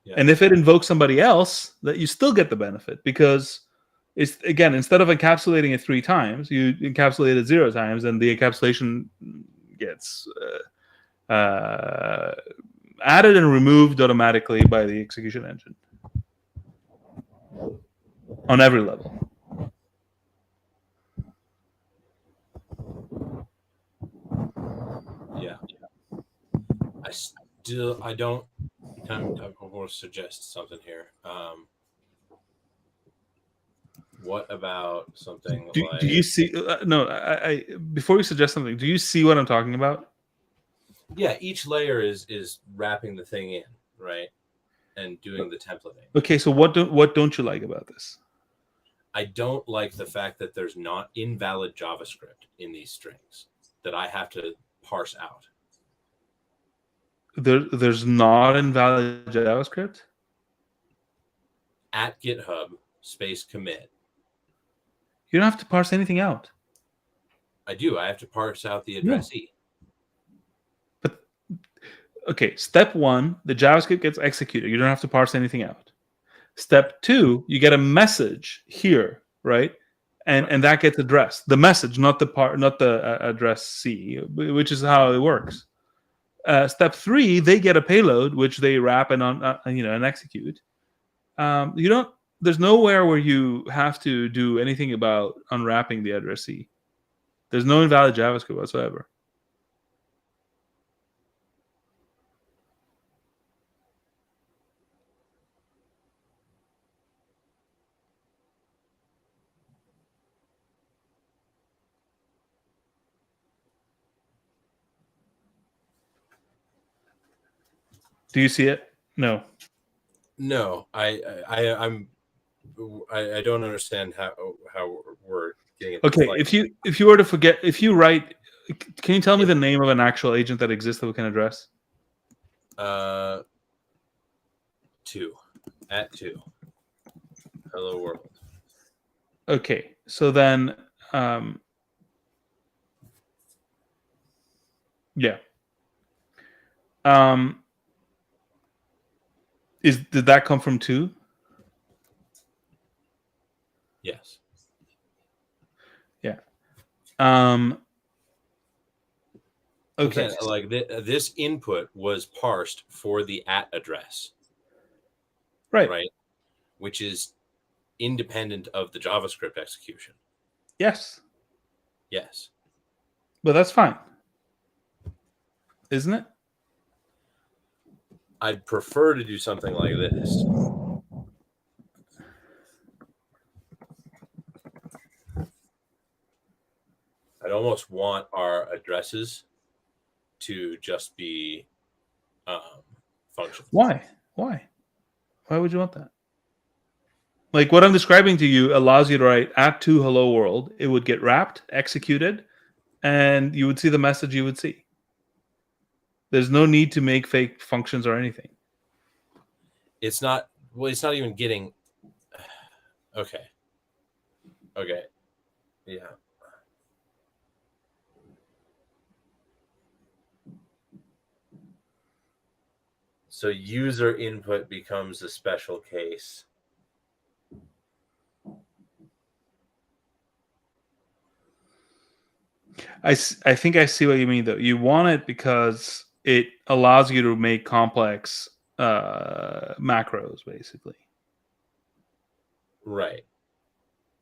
Yeah. And if it invokes somebody else, that you still get the benefit, because it's, again, instead of encapsulating it 3 times, you encapsulate it 0 times, and the encapsulation gets added and removed automatically by the execution engine on every level. Yeah. I don't. I will suggest something here. What about something like? Do you see? No, I before you suggest something, do you see what I'm talking about? Yeah, each layer is wrapping the thing in, right, and doing the templating. Okay, so what don't you like about this? I don't like the fact that there's not invalid JavaScript in these strings that I have to parse out. There's not invalid JavaScript? At GitHub /commit. You don't have to parse anything out. I do. I have to parse out the addressee. But okay, step 1, the JavaScript gets executed. You don't have to parse anything out. Step 2, you get a message here, right? And that gets addressed. The message, not the address C, which is how it works. Step 3, they get a payload, which they wrap and and execute. There's nowhere where you have to do anything about unwrapping the addressee. There's no invalid JavaScript whatsoever. Do you see it? No. No, I don't understand how we're getting it. Okay, if you were to forget, if you write, can you tell me the name of an actual agent that exists that we can address? 2 at 2. Hello world. Okay, so then, yeah. Did that come from 2? Yes. Yeah. Okay. Like this input was parsed for the at address. Right. Right. Which is independent of the JavaScript execution. Yes. Yes. But that's fine, isn't it? I'd prefer to do something like this. I'd almost want our addresses to just be functions. Why? Why would you want that? Like, what I'm describing to you allows you to write at 2 hello world. It would get wrapped, executed, and you would see the message you would see. There's no need to make fake functions or anything. It's not even getting. Okay. Okay. Yeah. So user input becomes a special case. I think I see what you mean, though. You want it because it allows you to make complex macros, basically. Right.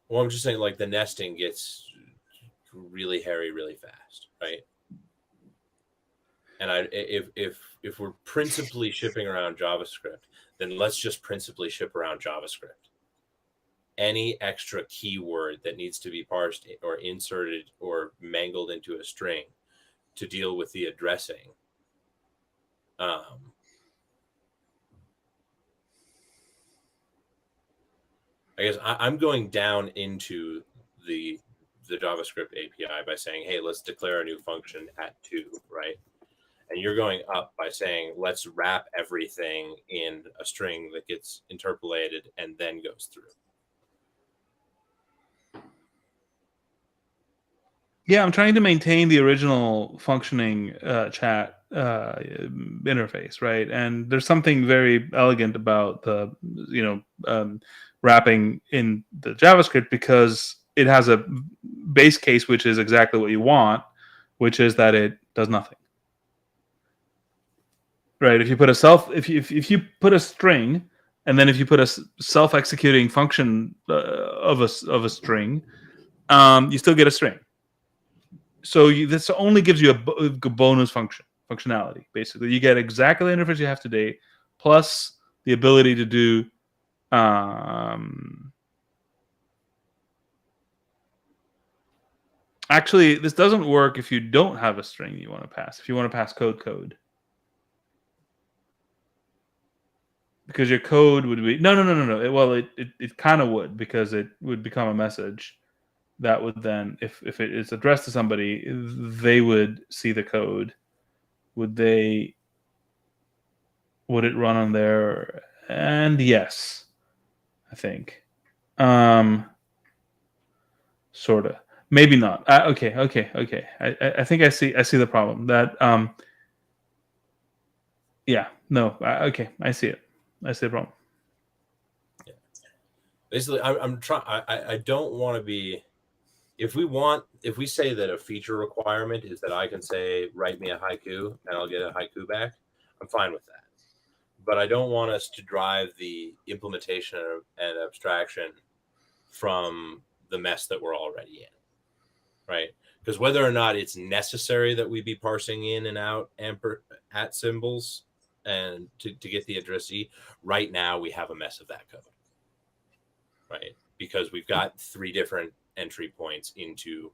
Well, I'm just saying, like, the nesting gets really hairy really fast, right? And if we're principally shipping around JavaScript, then let's just principally ship around JavaScript. Any extra keyword that needs to be parsed or inserted or mangled into a string to deal with the addressing, I guess I'm going down into the JavaScript API by saying, hey, let's declare a new function at 2, right? And you're going up by saying, let's wrap everything in a string that gets interpolated and then goes through. Yeah, I'm trying to maintain the original functioning chat interface, right? And there's something very elegant about the, wrapping in the JavaScript, because it has a base case which is exactly what you want, which is that it does nothing. Right? If you put a string, and then if you put a self-executing function of a string, you still get a string. So this only gives you a bonus functionality. Basically, you get exactly the interface you have today, plus the ability to do actually, this doesn't work if you don't have a string you want to pass. If you want to pass code, because your code would be no. Well, it kind of would, because it would become a message that would then, if it is addressed to somebody, they would see the code. Would it run on there? And yes, I think. Sort of. Maybe not. Okay. I think I see the problem. That yeah. No. Okay. I see it. I see the problem. Yeah. Basically, I'm trying. I don't want to be. If we say that a feature requirement is that I can say, write me a haiku and I'll get a haiku back, I'm fine with that. But I don't want us to drive the implementation and abstraction from the mess that we're already in, right? Because whether or not it's necessary that we be parsing in and out at symbols and to get the address Z, right now we have a mess of that code, right? Because we've got 3 different entry points into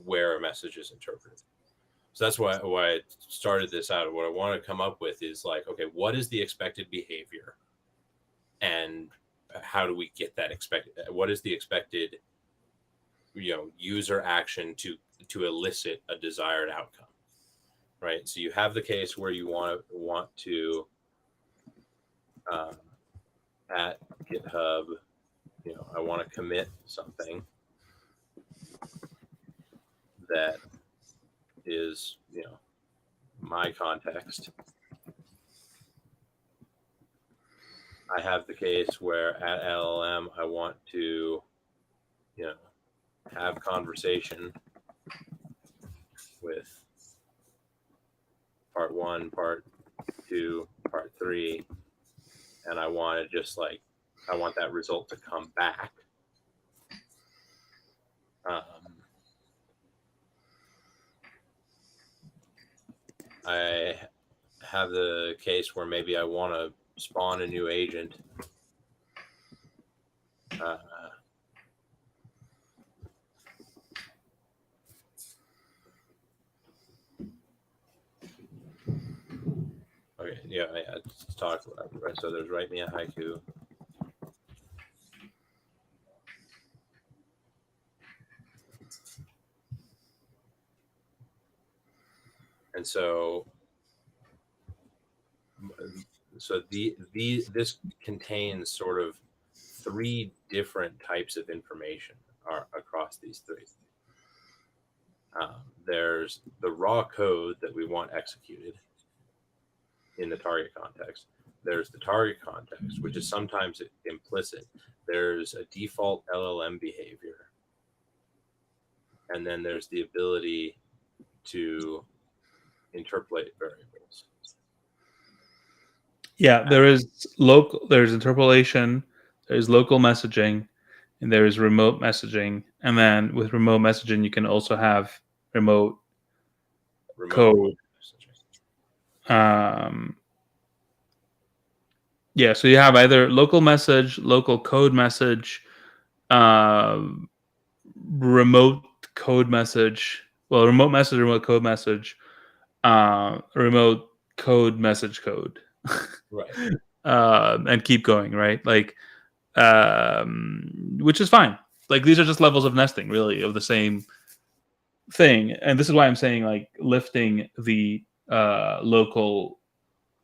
where a message is interpreted. So that's why I started this out. What I want to come up with is like, okay, what is the expected behavior, and how do we get that expected? What is the expected, user action to elicit a desired outcome, right? So you have the case where you want to at GitHub, I want to commit something that is, my context. I have the case where at LLM I want to, have conversation with part 1, part 2, part 3, and I want to I want that result to come back. I have the case where maybe I want to spawn a new agent. Okay, yeah, let's talk about it. Right, so there's write me a haiku. And so this contains sort of 3 different types of information are across these three. There's the raw code that we want executed in the target context. There's the target context, which is sometimes implicit. There's a default LLM behavior. And then there's the ability to interpolate variables. Yeah, there's interpolation, there's local messaging, and there is remote messaging. And then with remote messaging, you can also have remote code. Yeah, so you have either local message, local code message, remote code message. Well, remote message, remote code message, remote code message code. Right. And keep going, right? Like, which is fine. Like, these are just levels of nesting, really, of the same thing. And this is why I'm saying, like, lifting the local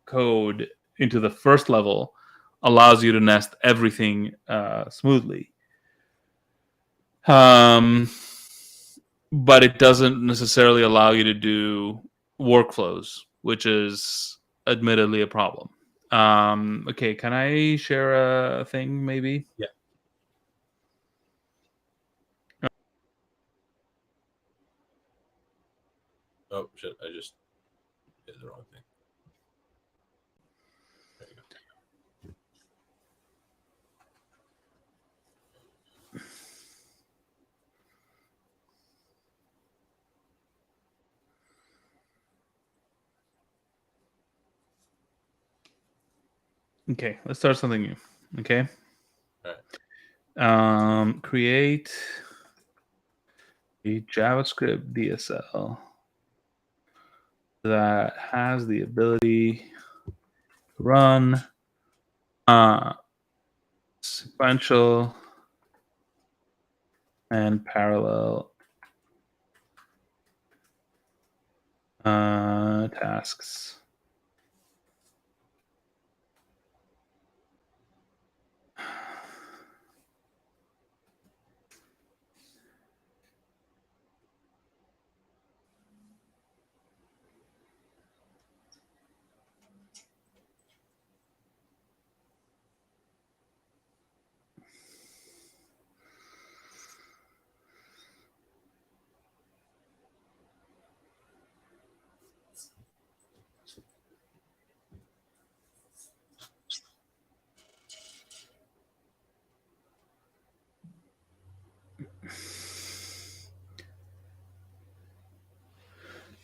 code into the first level allows you to nest everything smoothly. But it doesn't necessarily allow you to do workflows, which is admittedly a problem. Okay, can I share a thing maybe? Yeah. Oh, shit. I just did the wrong thing. There you go. Okay, let's start something new. Okay. All right. Create a JavaScript DSL that has the ability to run sequential and parallel tasks.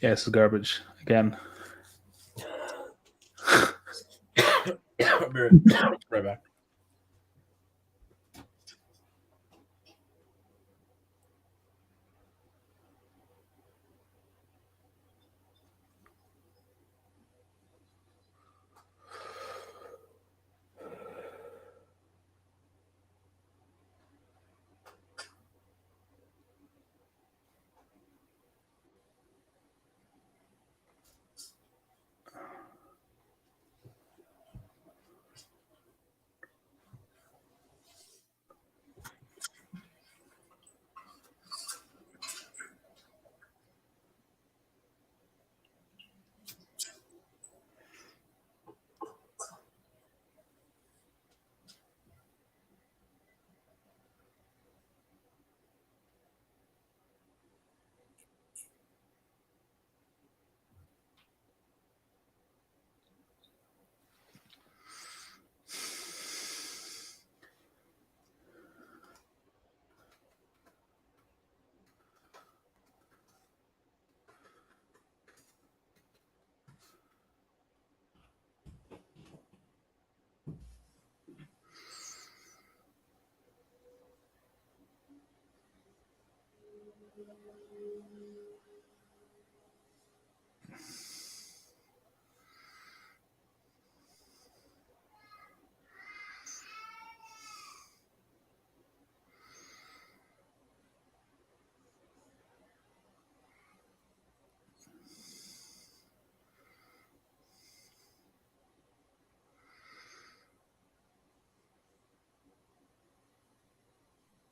Yeah, this is garbage again. I'll be right back.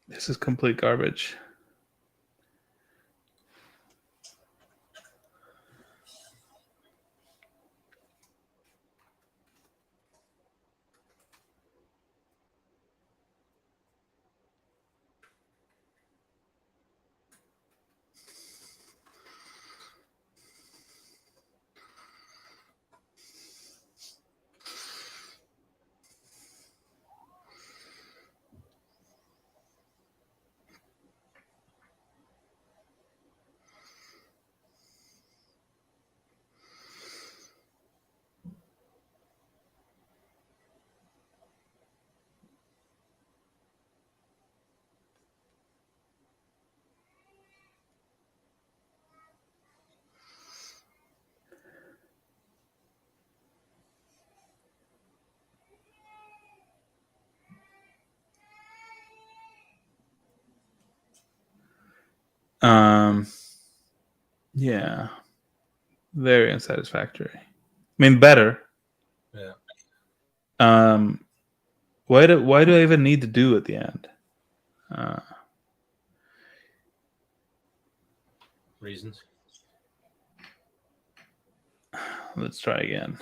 This is complete garbage. Yeah, very unsatisfactory. I mean, better. Yeah. Why do I even need to do at the end? Reasons. Let's try again.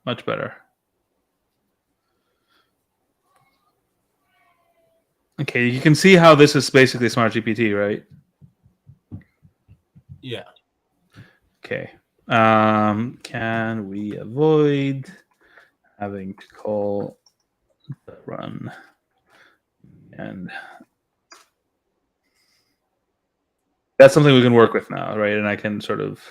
Much better. Okay, you can see how this is basically Smart GPT, right? Yeah. Okay. Can we avoid having to call the run? And that's something we can work with now, right? And I can sort of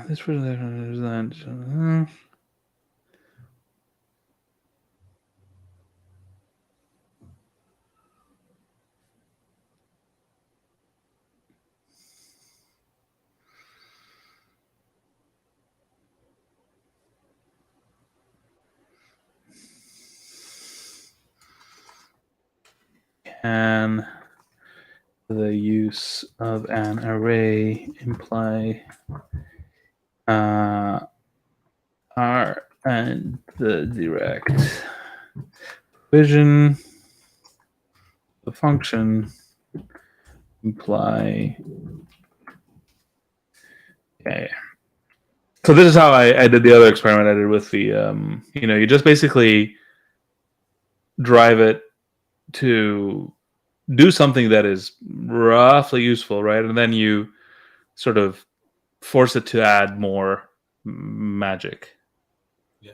this person. Can the use of an array imply R and the direct provision the function imply? Okay. So this is how I did the other experiment I did with the you just basically drive it to do something that is roughly useful, right? And then you sort of force it to add more magic. Yeah.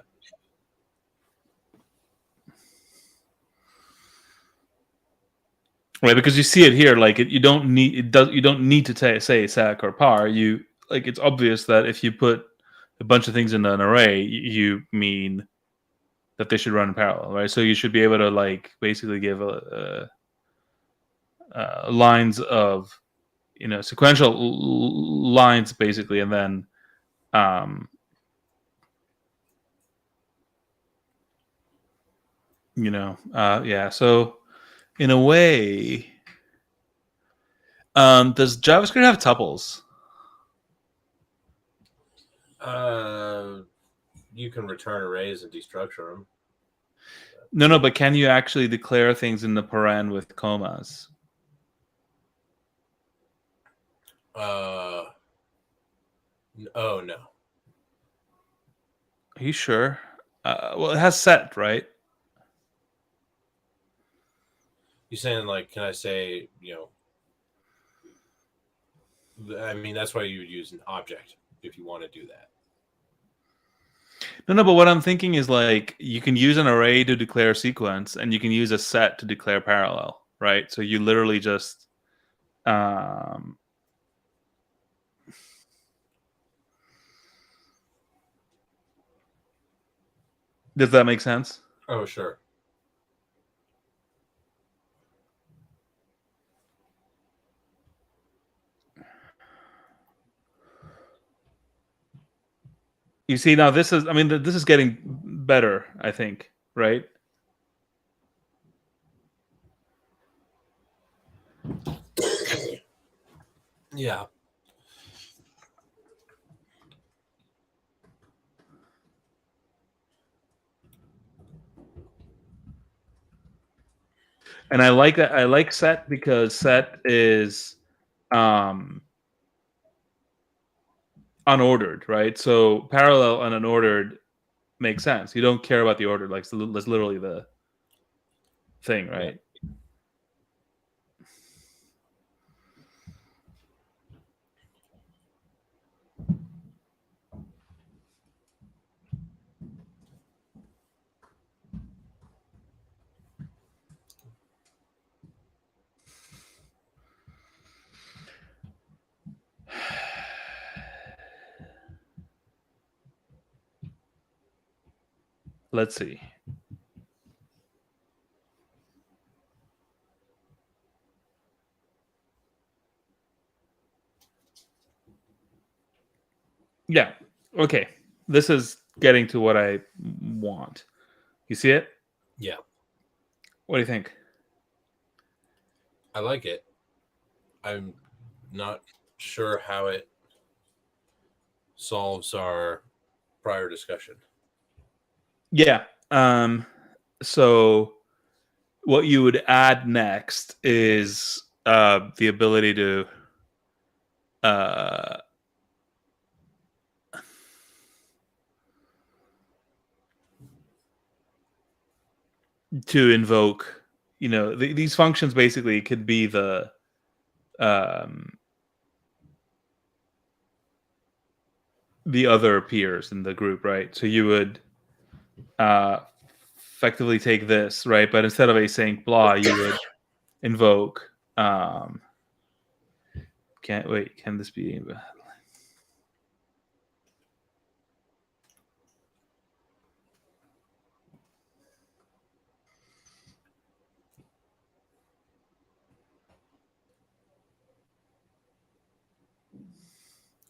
Right, because you see it here, like you don't need to say sec or par. It's obvious that if you put a bunch of things in an array, you mean that they should run in parallel, right? So you should be able to basically give lines of sequential lines basically, and then yeah. So in a way, does JavaScript have tuples? You can return arrays and destructure them. No, but can you actually declare things in the paren with commas? Oh no. Are you sure? Well, it has set, right? You saying can I say I mean that's why you would use an object if you want to do that. No, but what I'm thinking is you can use an array to declare sequence, and you can use a set to declare parallel, right? So you literally just Does that make sense? Oh, sure. You see, now this is, I mean, this is getting better, I think, right? Yeah. And I like that. I like set because set is um unordered, right? So parallel and unordered makes sense. You don't care about the order, like that's literally the thing, Yeah. right? Let's see. Yeah. Okay. This is getting to what I want. You see it? Yeah. What do you think? I like it. I'm not sure how it solves our prior discussion. Yeah. So what you would add next is the ability uh, to invoke. You know, these functions basically could be um, the other peers in the group, right? So you would uh, effectively take this, right? But instead of async blah, you would invoke. Can't wait. Can this be?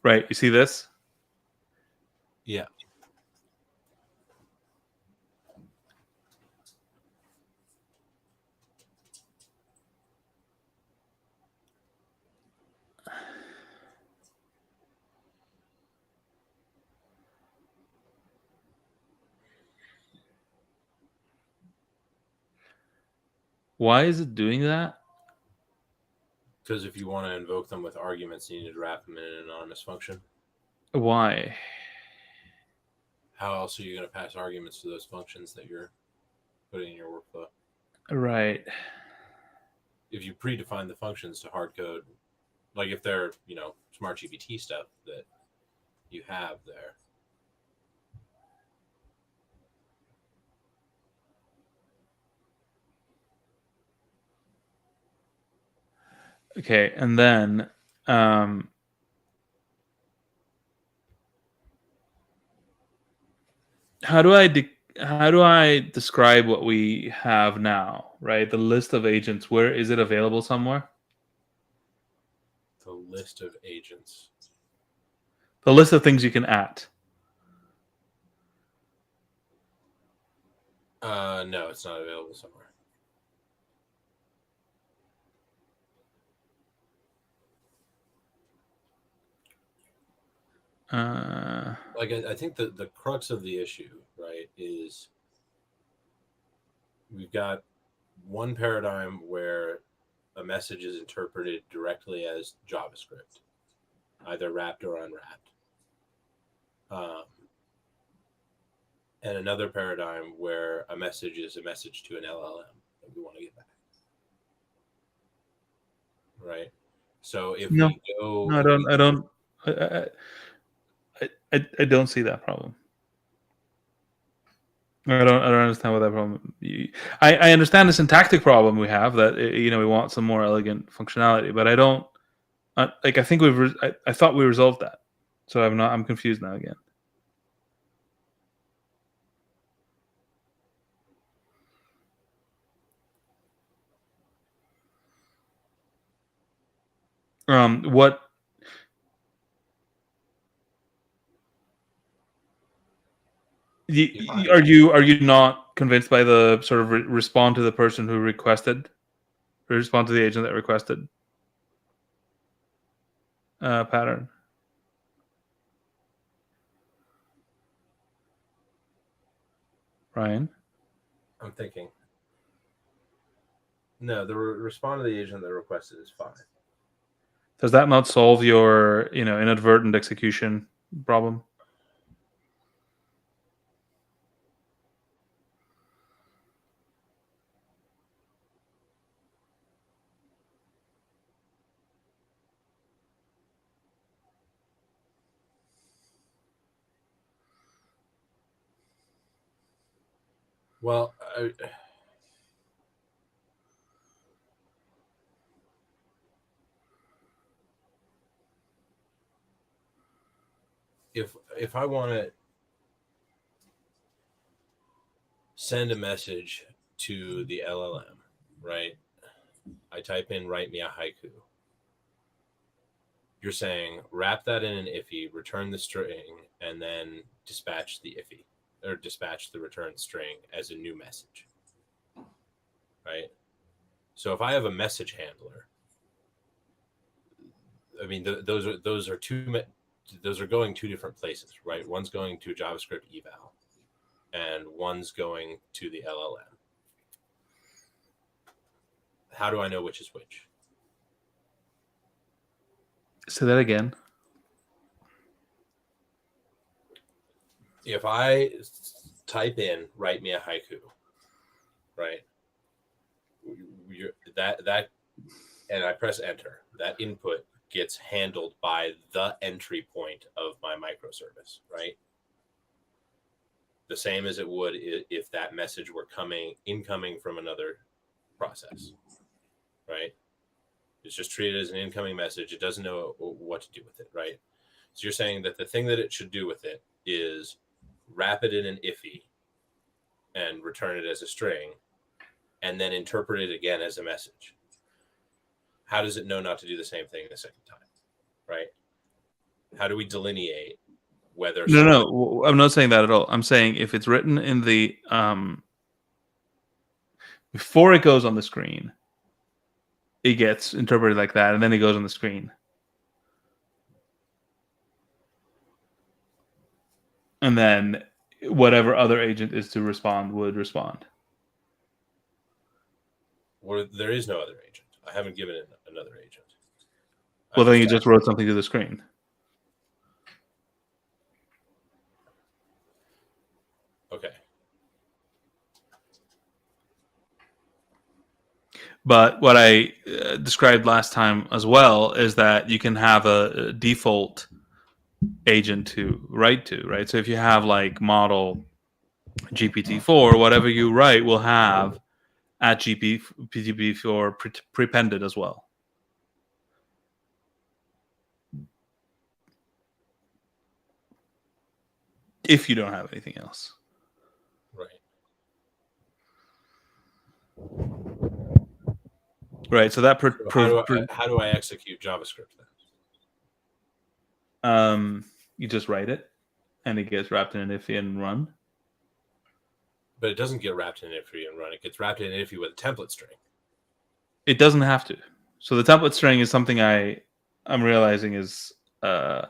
Right. You see this? Yeah. Why is it doing that? Because if you want to invoke them with arguments, you need to wrap them in an anonymous function. Why? How else are you going to pass arguments to those functions that you're putting in your workflow? Right. If you predefine the functions to hard code, like if they're, smart GPT stuff that you have there. Okay. And then how do I describe what we have now? Right. The list of agents. Where is it available somewhere? The list of agents. The list of things you can add. No, it's not available somewhere. Like I think the crux of the issue, right, is we've got one paradigm where a message is interpreted directly as JavaScript, either wrapped or unwrapped. And another paradigm where a message is a message to an LLM that we want to get back. Right. So if No. we go, No, I don't. I don't. I don't see that problem. I don't understand what that problem. I understand the syntactic problem we have that we want some more elegant functionality, but I don't like. I think I thought we resolved that, so I'm not. I'm confused now again. What are you not convinced by the sort of respond to the person who requested, or respond to the agent that requested pattern? Ryan? I'm thinking. No, the respond to the agent that requested is fine. Does that not solve your, inadvertent execution problem? Well, if I want to send a message to the LLM, right? I type in "write me a haiku." You're saying wrap that in an iffy, return the string, and then dispatch the iffy, or dispatch the return string as a new message, right? So if I have a message handler, I mean, those are going two different places, right? One's going to a JavaScript eval, and one's going to the LLM. How do I know which is which? Say that again. If I type in "write me a haiku," right? That and I press enter, that input gets handled by the entry point of my microservice, right? The same as it would if that message were incoming from another process, right? It's just treated as an incoming message. It doesn't know what to do with it, right? So you're saying that the thing that it should do with it is wrap it in an iffy and return it as a string, and then interpret it again as a message. How does it know not to do the same thing the second time, right? How do we delineate whether... No, I'm not saying that at all. I'm saying if it's written in the before it goes on the screen, it gets interpreted like that, and then it goes on the screen. And then whatever other agent is to respond would respond. Well, there is no other agent. I haven't given it another agent. Well, then you just wrote something to the screen. Okay. But what I described last time as well is that you can have a default agent to write to, right? So if you have like model GPT-4, whatever you write will have at GPT-4 prepended as well. If you don't have anything else. Right. So that how do I execute JavaScript then? You just write it, and it gets wrapped in an iffy and run. But it doesn't get wrapped in an iffy and run. It gets wrapped in an iffy with a template string. It doesn't have to. So the template string is something I'm realizing is right.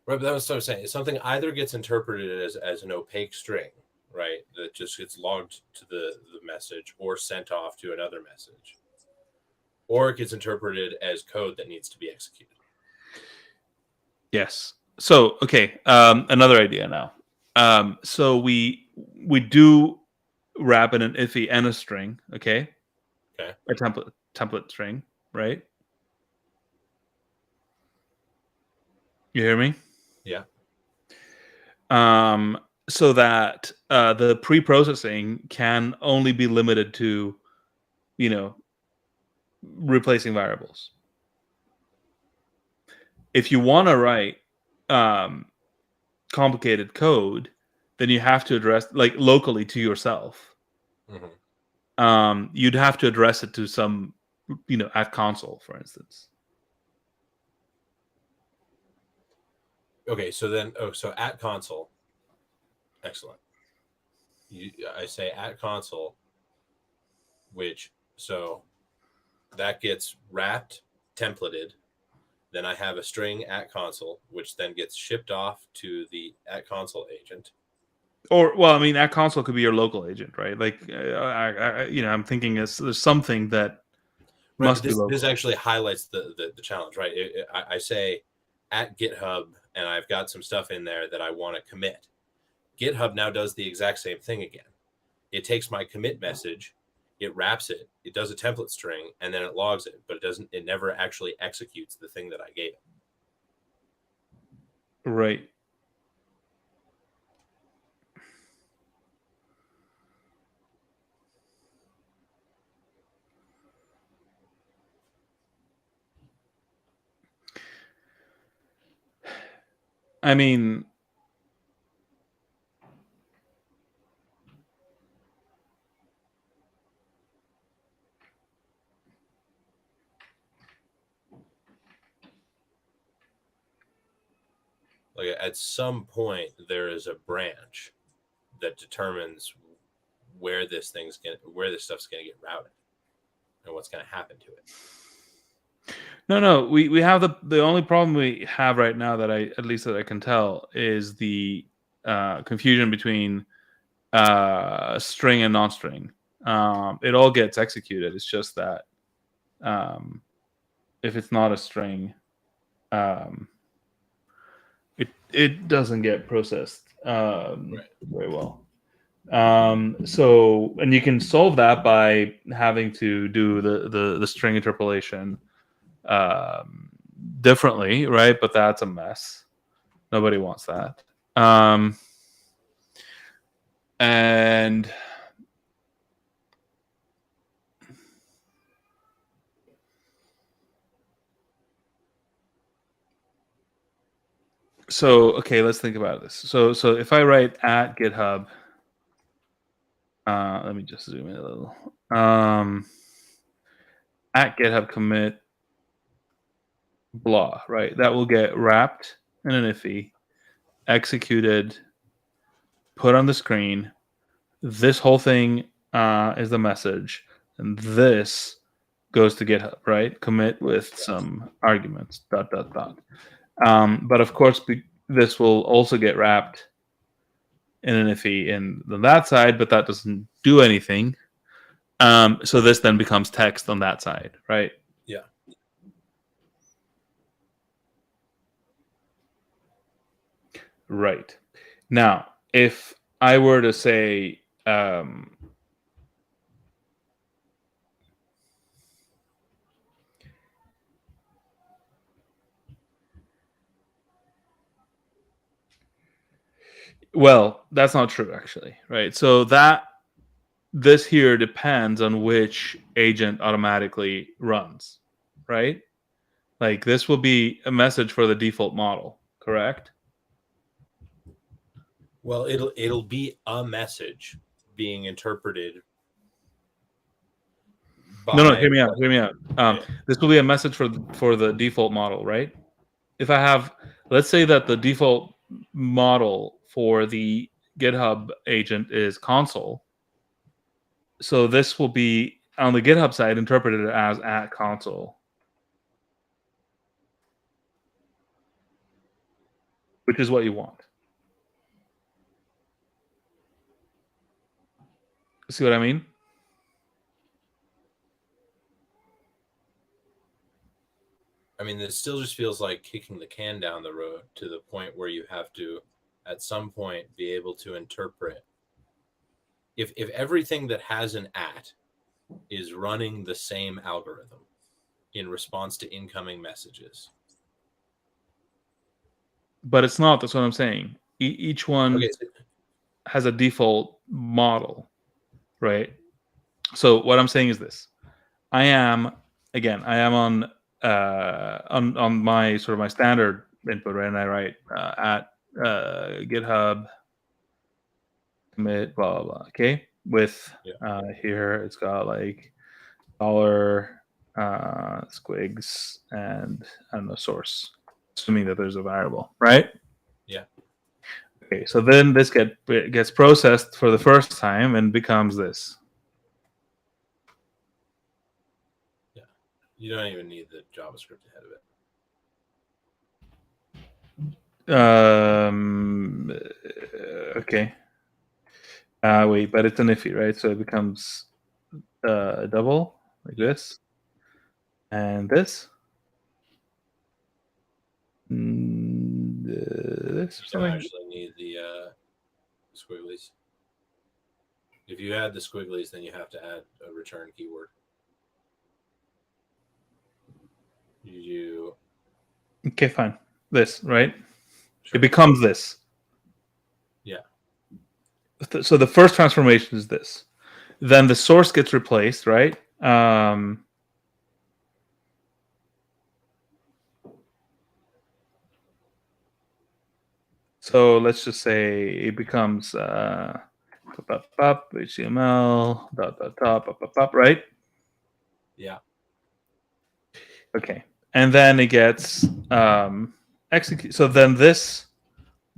But that's what I'm saying. Something either gets interpreted as an opaque string, right, that just gets logged to the message or sent off to another message, or it gets interpreted as code that needs to be executed. Yes. So okay, another idea now. So we do wrap in an iffy and a string. Okay. A template string, right? You hear me? Yeah. So that the pre-processing can only be limited to, replacing variables. If you want to write complicated code, then you have to address like locally to yourself. Mm-hmm. You'd have to address it to some, at console, for instance. Okay, so then, so at console, excellent. I say at console, which, so that gets wrapped, templated. Then I have a string at console, which then gets shipped off to the at console agent. Or, well, I mean, at console could be your local agent, right? Like, I'm thinking there's something that Right, must but be this local. actually highlights the challenge, right? I say at GitHub, and I've got some stuff in there that I want to commit. GitHub now does the exact same thing again. It takes my commit message, it wraps it, it does a template string, and then it logs it, but it never actually executes the thing that I gave it. Right. I mean, Like at some point, there is a branch that determines where this stuff's gonna get routed and what's gonna happen to it. no. We have the only problem we have right now that at least that I can tell is the confusion between string and non-string. It all gets executed. It's just that if it's not a string, um, it doesn't get processed very well. So, and you can solve that by having to do the string interpolation differently, right? But that's a mess. Nobody wants that. And so, okay, let's think about this. So if I write at GitHub, let me just zoom in a little. At GitHub commit blah, right? That will get wrapped in an iffy, executed, put on the screen. This whole thing is the message, and this goes to GitHub, right? Commit with some arguments, dot, dot, dot. But of course, this will also get wrapped in an iffy in that side, but that doesn't do anything. So this then becomes text on that side, right? Yeah. Right. Now, if I were to say, well, that's not true, actually, right? So this here depends on which agent automatically runs, right? Like this will be a message for the default model, correct? Well, it'll be a message being interpreted No, by. hear me out. Hear me out. Yeah. This will be a message for the default model, right? If I have, let's say that the default model for the GitHub agent is console, so this will be on the GitHub side interpreted as at console, which is what you want. See what I mean? I mean, it still just feels like kicking the can down the road to the point where you have to, at some point, be able to interpret. If everything that has an at is running the same algorithm in response to incoming messages. But it's not. That's what I'm saying. Each one Okay. has a default model, right? So what I'm saying is this: I am on my sort of my standard input, right? And I write at GitHub commit blah blah blah. Okay, with here it's got like dollar squigs and I don't know source, assuming that there's a variable, right? Yeah. Okay, so then this gets processed for the first time and becomes this. Yeah. You don't even need the JavaScript ahead of it. Okay. Wait, but it's an iffy, right? So it becomes double like this, and this, this or You don't something. actually need the squigglies. If you add the squigglies, then you have to add a return keyword. You Okay, fine. This, right? sure. It becomes this. Yeah. So the first transformation is this. Then the source gets replaced, right? So let's just say it becomes HTML right? Yeah. Okay, and then it gets execute. So then this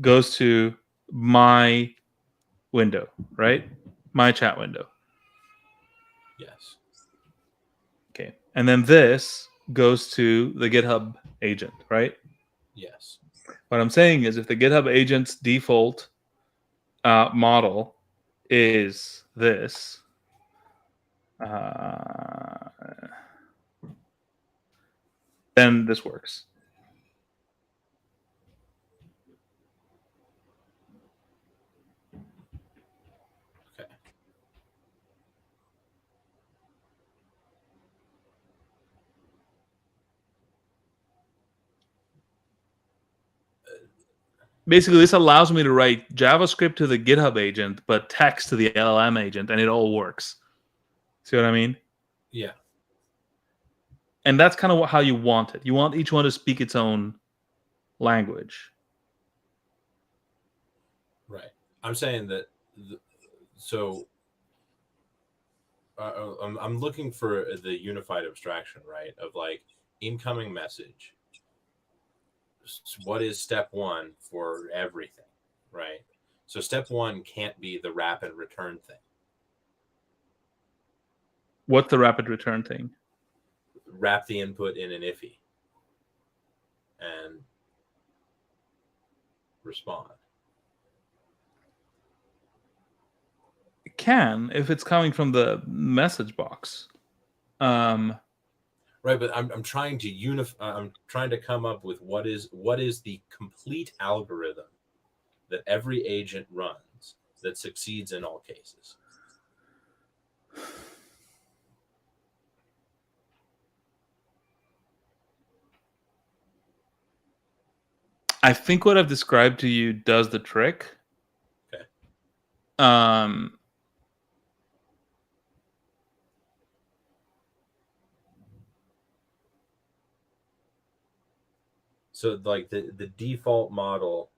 goes to my window, right? My chat window. Yes. Okay, and then this goes to the GitHub agent, right? Yes. What I'm saying is, if the GitHub agent's default model is this, then this works. Okay. Basically, this allows me to write JavaScript to the GitHub agent, but text to the LLM agent, and it all works. See what I mean? Yeah. And that's kind of how you want it. You want each one to speak its own language. Right. I'm saying that. So I'm looking for the unified abstraction, right? Of like incoming message. What is step one for everything, right? So step one can't be the rapid return thing. What's the rapid return thing? Wrap the input in an iffy and respond. It can if it's coming from the message box. Right, but I'm trying to I'm trying to come up with what is the complete algorithm that every agent runs that succeeds in all cases. I think what I've described to you does the trick. Okay. So like the default model.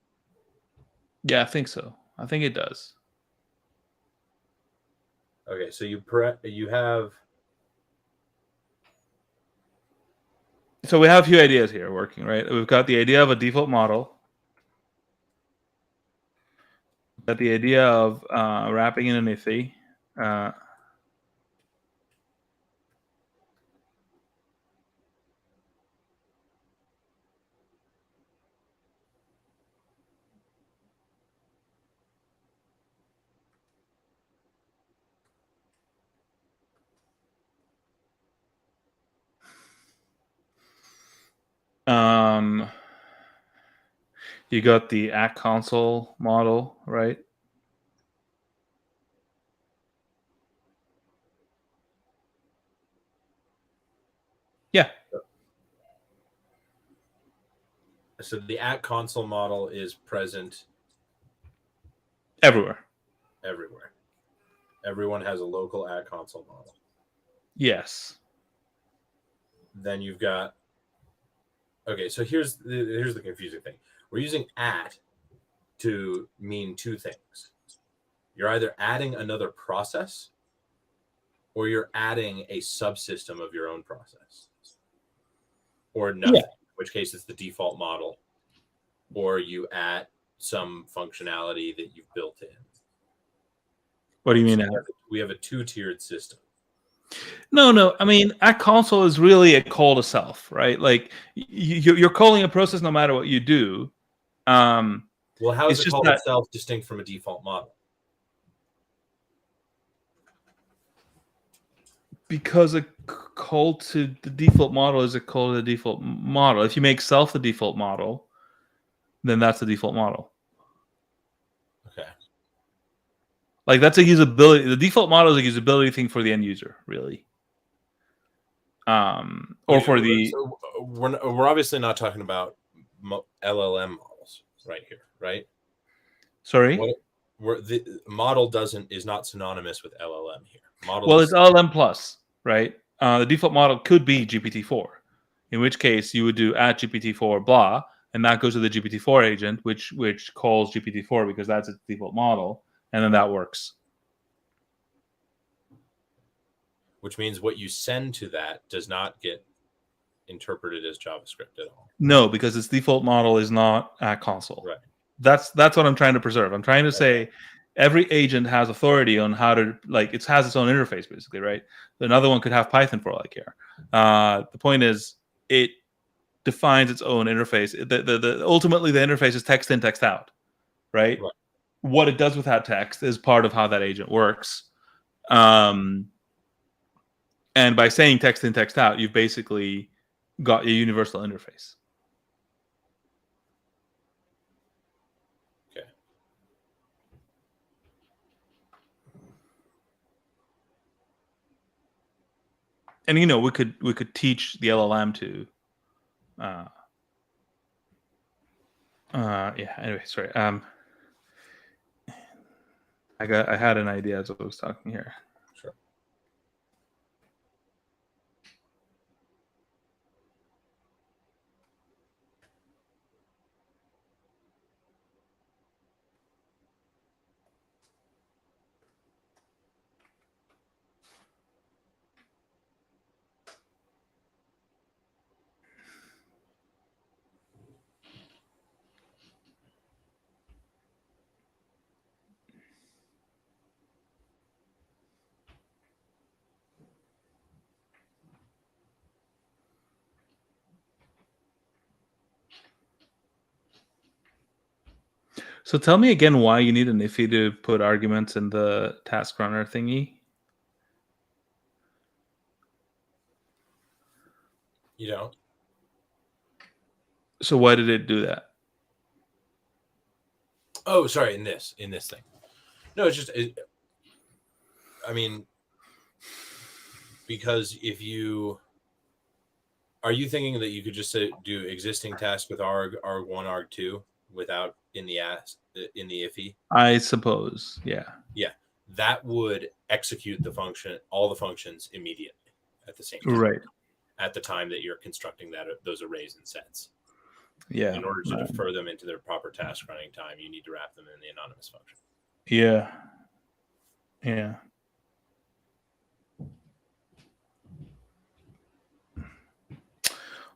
Yeah, I think so. I think it does. Okay, so you have. So we have a few ideas here working, right? We've got the idea of a default model. We've got the idea of wrapping in an iffy. You got the at console model, right? Yeah. So the at console model is present Everywhere. everywhere. Everyone has a local at console model. Yes. Then you've got. Okay, so here's the confusing thing. We're using at to mean two things. You're either adding another process or you're adding a subsystem of your own process. Or nothing, Yeah. in which case it's the default model. Or you add some functionality that you've built in. What do you mean? So we have a 2-tiered system. No. I mean, at console is really a call to self, right? Like you're calling a process no matter what you do. Well, how is it's a just call that itself distinct from a default model? because a call to the default model is a call to the default model. If you make self the default model, then that's the default model. Okay. Like that's a usability. The default model is a usability thing for the end user, really. Or for the. So we're obviously not talking about LLM models right here, right? Sorry. The model is not synonymous with LLM here. Model Well, is, it's LLM plus, right? The default model could be GPT-4, in which case you would do at GPT-4 blah, and that goes to the GPT-4 agent, which calls GPT-4 because that's its default model, and then that works. which means what you send to that does not get interpreted as JavaScript at all. No, because its default model is not at console. Right. That's what I'm trying to preserve. I'm trying to say every agent has authority on how to, like, it has its own interface, basically, right? Another one could have Python for all I care. The point is, it defines its own interface. Ultimately, the interface is text in, text out, right? What it does with that text is part of how that agent works. And by saying text in, text out, you've basically got a universal interface. Okay. And we could teach the LLM to anyway, sorry. I had an idea as I was talking here. Sure. So tell me again why you need an iffy to put arguments in the task runner thingy. You don't. So why did it do that? Oh, sorry. In this thing. No, it's just. I mean, because if you are you thinking that you could just do existing tasks with arg 1 arg 2 without in the iffy? I suppose, yeah. Yeah, that would execute all the functions immediately at the same time. Right. At the time that you're constructing those arrays and sets. Yeah. In order to defer them into their proper task running time, you need to wrap them in the anonymous function. Yeah. Yeah.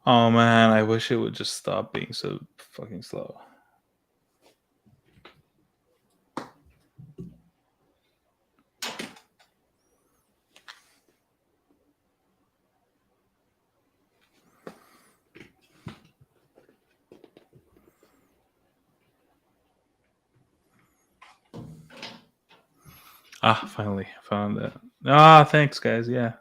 Oh man, I wish it would just stop being so fucking slow. Finally found it. Thanks, guys. Yeah.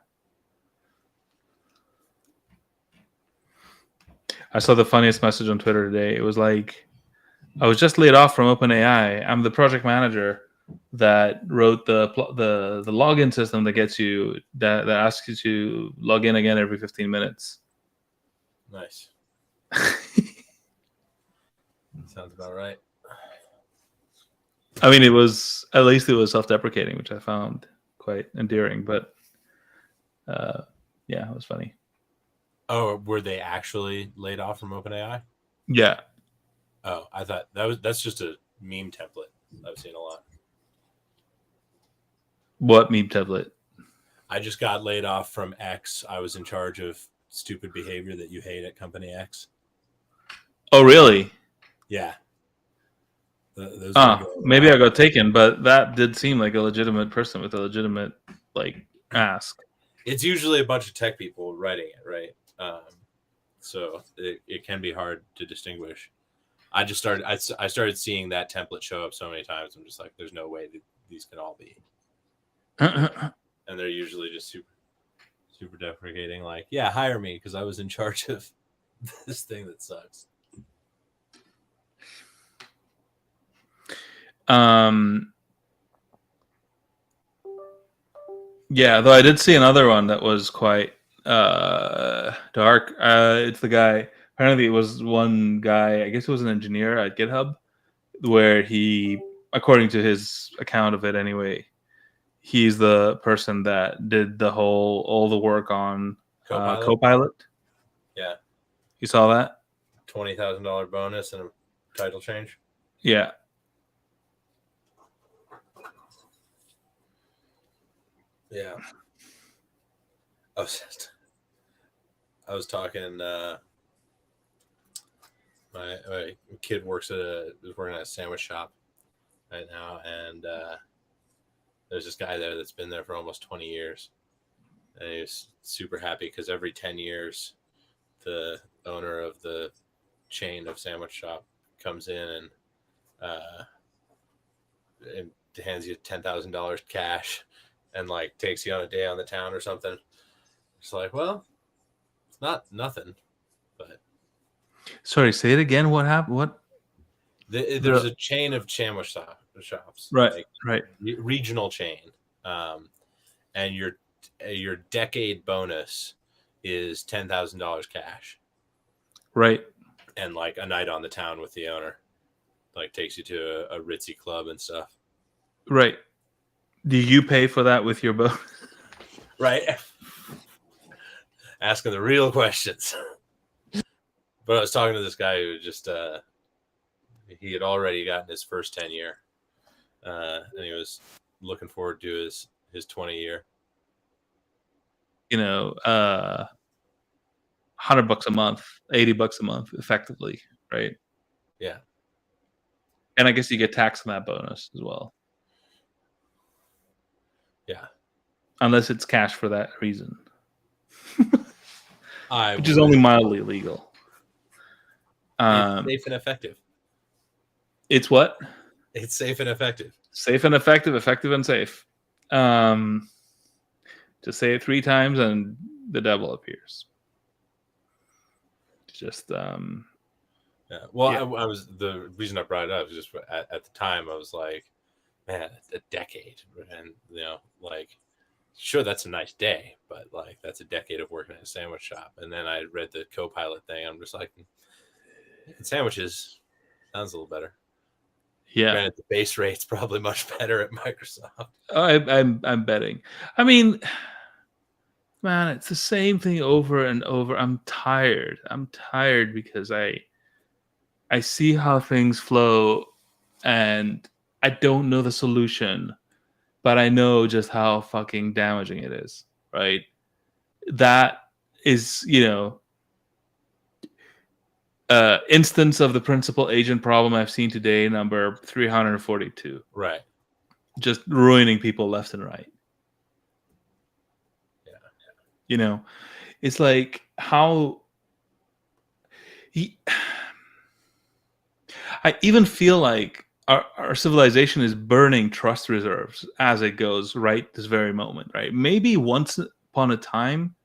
I saw the funniest message on Twitter today. It was like, I was just laid off from OpenAI. I'm the project manager that wrote the login system that gets you that asks you to log in again every 15 minutes. Nice. Sounds about right. I mean, at least it was self-deprecating, which I found quite endearing. But yeah, it was funny. Oh, were they actually laid off from OpenAI? Yeah. Oh, I thought that's just a meme template I've seen a lot. What meme template? I just got laid off from X. I was in charge of stupid behavior that you hate at company X. Oh, really? Yeah. Those have been going maybe I around. got taken, but that did seem like a legitimate person with a legitimate like ask. It's usually a bunch of tech people writing it, right? So it can be hard to distinguish. I started seeing that template show up so many times. I'm just like, there's no way that these can all be. And they're usually just super deprecating, like, yeah, hire me because I was in charge of this thing that sucks. Yeah, though I did see another one that was quite dark. It's the guy. Apparently, it was one guy. I guess it was an engineer at GitHub, where he, according to his account of it, anyway, he's the person that did all the work on Copilot. Yeah, you saw that? $20,000 bonus and a title change. Yeah. Yeah. I was talking. My kid is working at a sandwich shop right now, and there's this guy there that's been there for almost 20 years, and he's super happy because every 10 years, the owner of the chain of sandwich shop comes in and hands you $10,000 cash and like takes you on a day on the town or something. It's like, well, it's not nothing, but sorry, say it again. What happened? What? There's a chain of sandwich shops, right? Like right. Regional chain, and your decade bonus is $10,000 cash, right? And like a night on the town with the owner, like takes you to a ritzy club and stuff. Right. Do you pay for that with your bonus? Right. Asking the real questions. But I was talking to this guy who just he had already gotten his first 10 year, and he was looking forward to his 20 year. $100 a month, $80 a month, effectively, right? Yeah. And I guess you get taxed on that bonus as well. Yeah. Unless it's cash for that reason. Which is would. only mildly illegal. It's safe and effective. It's what? It's safe and effective. Safe and effective, effective and safe. Just say it 3 times and the devil appears. Just yeah. Well, yeah. I was the reason I brought it up was just at the time I was like, man, a decade, and like, sure, that's a nice day, but like that's a decade of working at a sandwich shop. And then I read the Copilot thing. I'm just like, sandwiches sounds a little better. Yeah. Granted, the base rate's probably much better at Microsoft. I'm betting. I mean, man, it's the same thing over and over. I'm tired because I see how things flow, and I don't know the solution, but I know just how fucking damaging it is, right? That is, instance of the principal agent problem I've seen today, number 342. Right. Just ruining people left and right. Yeah. It's like how I even feel like our civilization is burning trust reserves as it goes right this very moment, right? Maybe once upon a time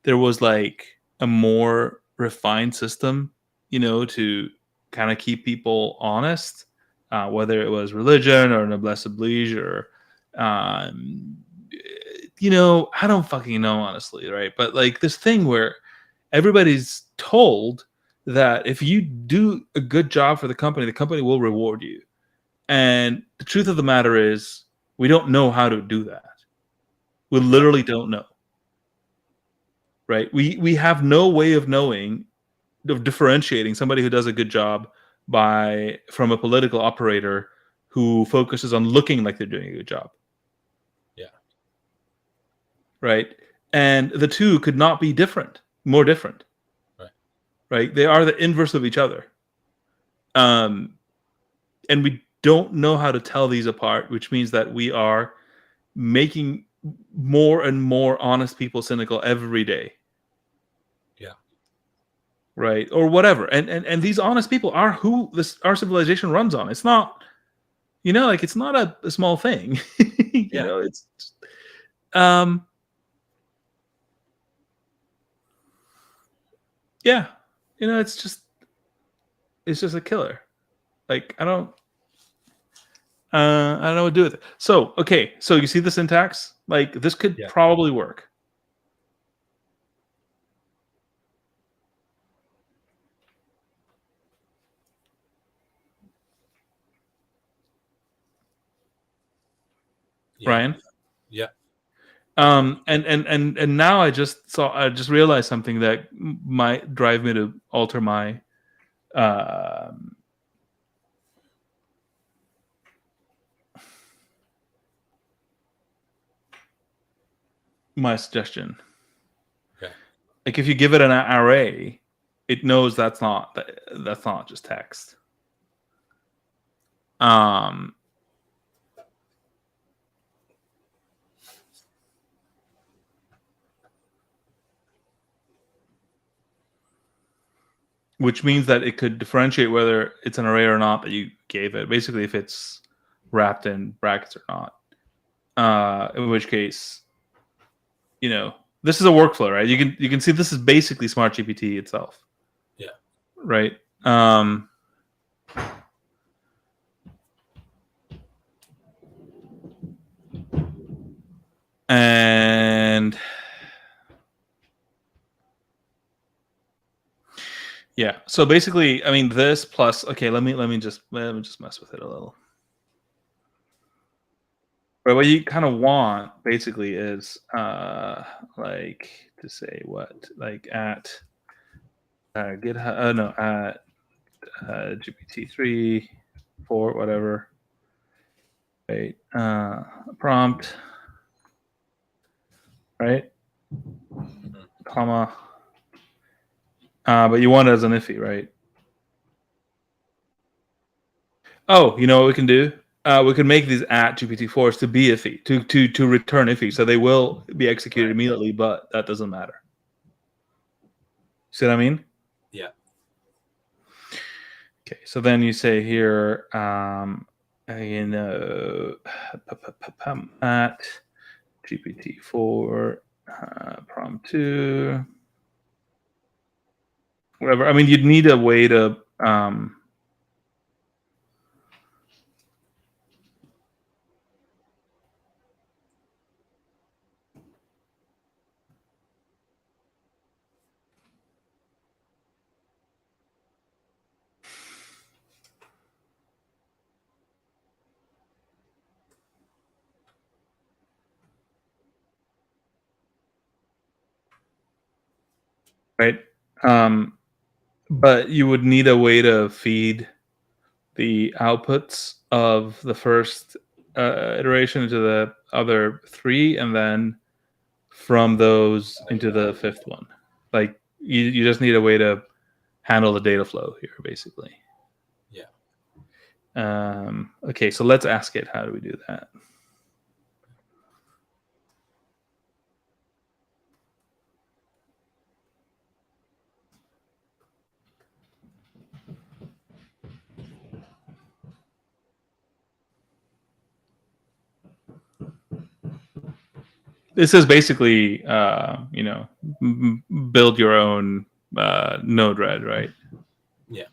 there was like a more refined system, to kind of keep people honest, whether it was religion or noblesse oblige or I don't fucking know, honestly, right? But like this thing where everybody's told that if you do a good job for the company will reward you. And the truth of the matter is, we don't know how to do that. We literally don't know. Right? We have no way of knowing, of differentiating somebody who does a good job from a political operator who focuses on looking like they're doing a good job. Yeah. Right? And the two could not be more different. Right? They are the inverse of each other. and we don't know how to tell these apart, which means that we are making more and more honest people cynical every day. Yeah. Right, or whatever, and these honest people are who our civilization runs on. It's not, like, it's not a small thing. Yeah. It's um yeah, it's just a killer. Like, I don't know what to do with it. So, okay, so you see the syntax? Like, this could Yeah. probably work. Yeah. Ryan? Yeah. And now I just realized something that might drive me to alter um my suggestion. Okay. Like, if you give it an array, it knows that's not just text. Um, which means that it could differentiate whether it's an array or not that you gave it. Basically, if it's wrapped in brackets or not. In which case, this is a workflow, right? You can see this is basically Smart GPT itself. Yeah. Right. And yeah, so basically, I mean, this plus, okay, let me just mess with it a little. But what you kind of want basically is like to say what, like at GitHub, no, at GPT-3, 4, whatever, right? Prompt, right? Comma. But you want it as an iffy, right? Oh, you know what we can do? We can make these at GPT-4s to be iffy, to return iffy, so they will be executed immediately, but that doesn't matter. See what I mean? Yeah. Okay, so then you say here, at GPT-4, prompt 2, whatever. I mean, you'd need a way to right? But you would need a way to feed the outputs of the first iteration into the other 3, and then from those into the 5th one. Like, you just need a way to handle the data flow here, basically. Yeah. Okay, so let's ask it. How do we do that? This is basically, build your own Node-RED, right? Yeah.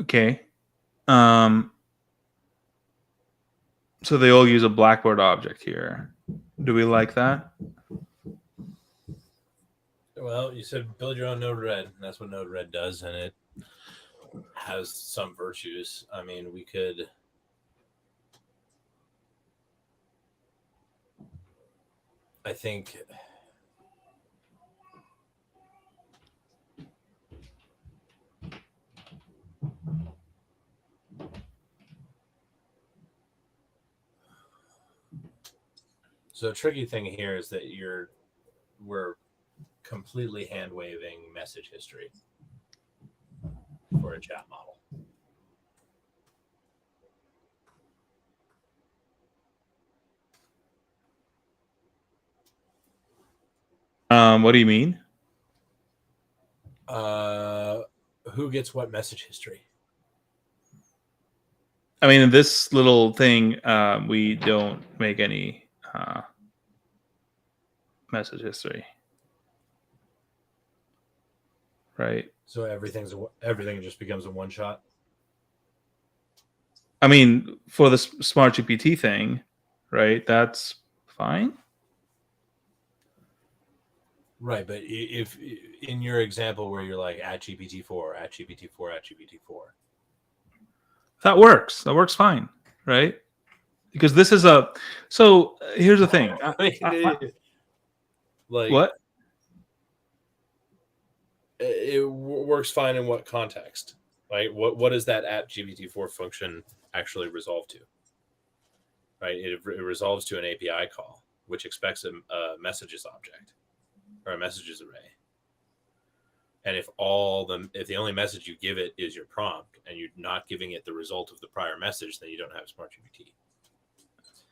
Okay. So they all use a Blackboard object here. Do we like that? Well, you said build your own Node-RED. That's what Node-RED does, and it has some virtues. I mean, we could. I think. So the tricky thing here is that we're completely hand waving message history for a chat model. What do you mean? Who gets what message history? I mean, in this little thing, we don't make any message history, right? So everything just becomes a one shot. I mean, for the smart GPT thing, right? That's fine. Right, but if in your example where you're like at GPT-4, That works. That works fine, right? Because this is a. So here's the thing. like What? it works fine in what context? Like what does that at GPT-4 function actually resolve to? Right, it resolves to an API call, which expects a messages object or a messages array. And if the only message you give it is your prompt, and you're not giving it the result of the prior message, then you don't have smart GPT.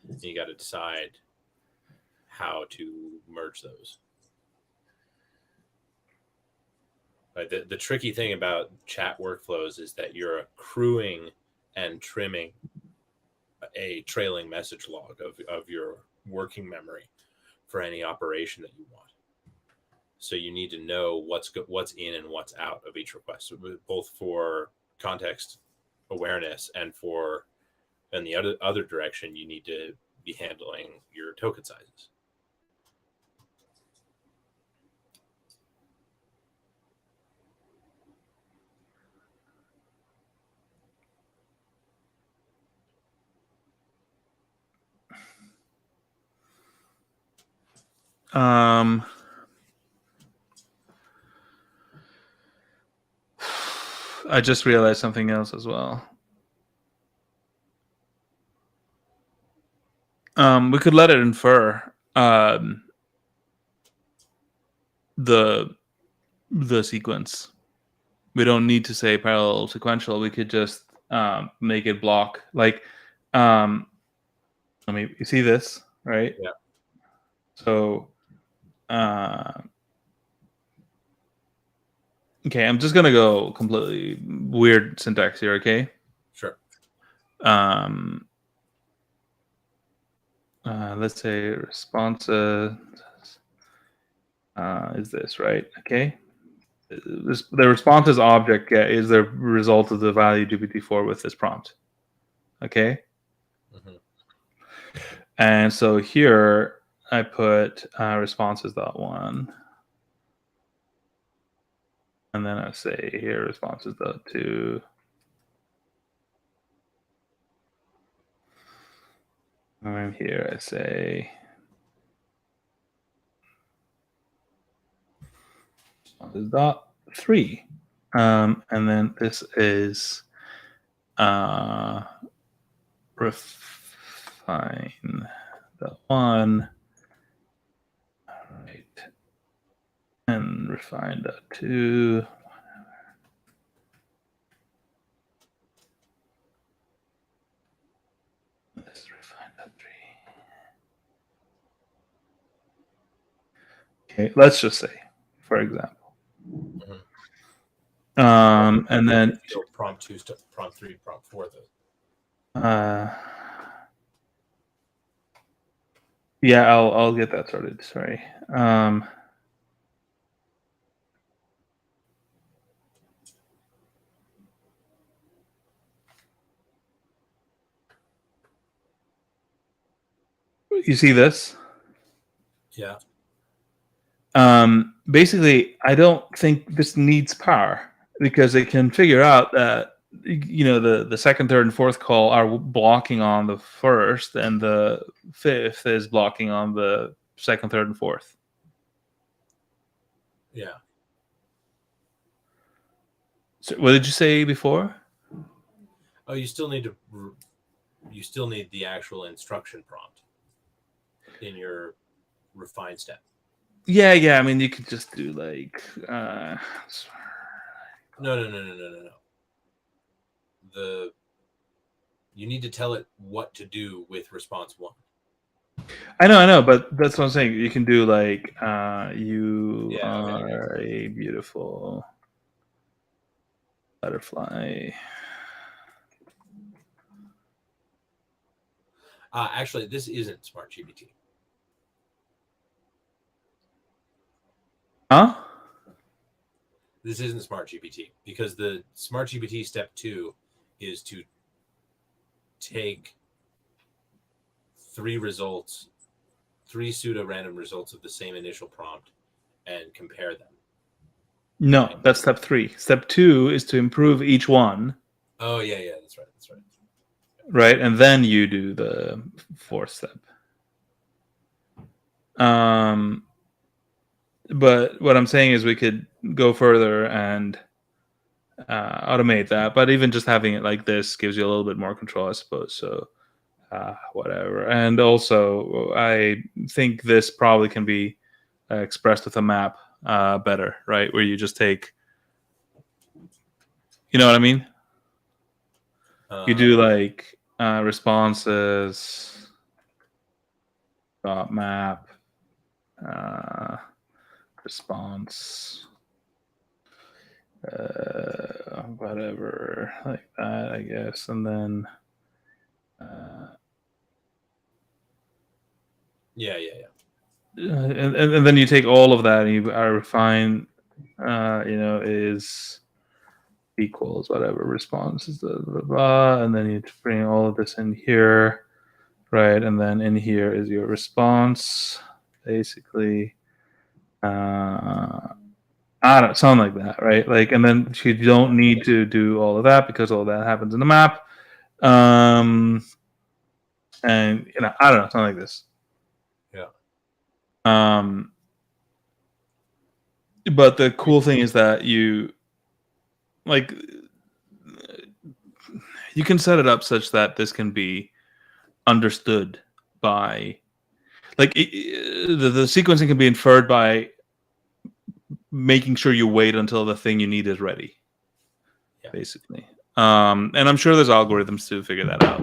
And you got to decide how to merge those. Right. The tricky thing about chat workflows is that you're accruing and trimming a trailing message log of your working memory for any operation that you want. So you need to know what's in and what's out of each request, both for context awareness and in the other direction, you need to be handling your token sizes. I just realized something else as well. We could let it infer the sequence. We don't need to say parallel sequential. We could just make it block. Like, I mean, you see this, right? Yeah. So, okay, I'm just gonna go completely weird syntax here. Okay. Sure. Let's say responses is this, right? Okay. The responses object is the result of the value GPT-4 with this prompt. Okay. Mm-hmm. And so here I put responses.1. And then I say here responses.2. And here I say responses.3. And then this is refine the one. Right. And refine the two. Let's refine the three. Okay, let's just say, for example. Mm-hmm. And then prompt 2, prompt 3, prompt 4, though. Yeah, I'll get that started. Sorry. You see this? Yeah. basically, I don't think this needs power because it can figure out that the second, third, and fourth call are blocking on the first, and the fifth is blocking on the second, third, and fourth. Yeah. So what did you say before? Oh, you still need the actual instruction prompt in your refine step. Yeah. I mean, you could just do like. No. You need to tell it what to do with response 1. I know, but that's what I'm saying. You can do like, you Yeah, okay. are a beautiful butterfly. Actually, this isn't Smart GPT. Huh? This isn't Smart GPT because the Smart GPT step 2 is to take 3 pseudo-random results of the same initial prompt and compare them. No, that's step 3. Step 2 is to improve each one. Oh, yeah, that's right. Right, and then you do the 4th step. But what I'm saying is we could go further and automate that. But even just having it like this gives you a little bit more control, I suppose. So whatever. And also, I think this probably can be expressed with a map better, right? Where you just take, you know what I mean? You do like responses, map, response, whatever, like that, I guess. And then Yeah. and then you take all of that and you refine, is equals whatever response is blah, blah, blah, and then you bring all of this in here, right? And then in here is your response, basically. I don't sound like that, right? Like, and then you don't need to do all of that because all of that happens in the map. And I don't know, something like this. Yeah. But the cool thing is that you can set it up such that this can be understood by, like, the sequencing can be inferred by making sure you wait until the thing you need is ready, basically. And I'm sure there's algorithms to figure that out.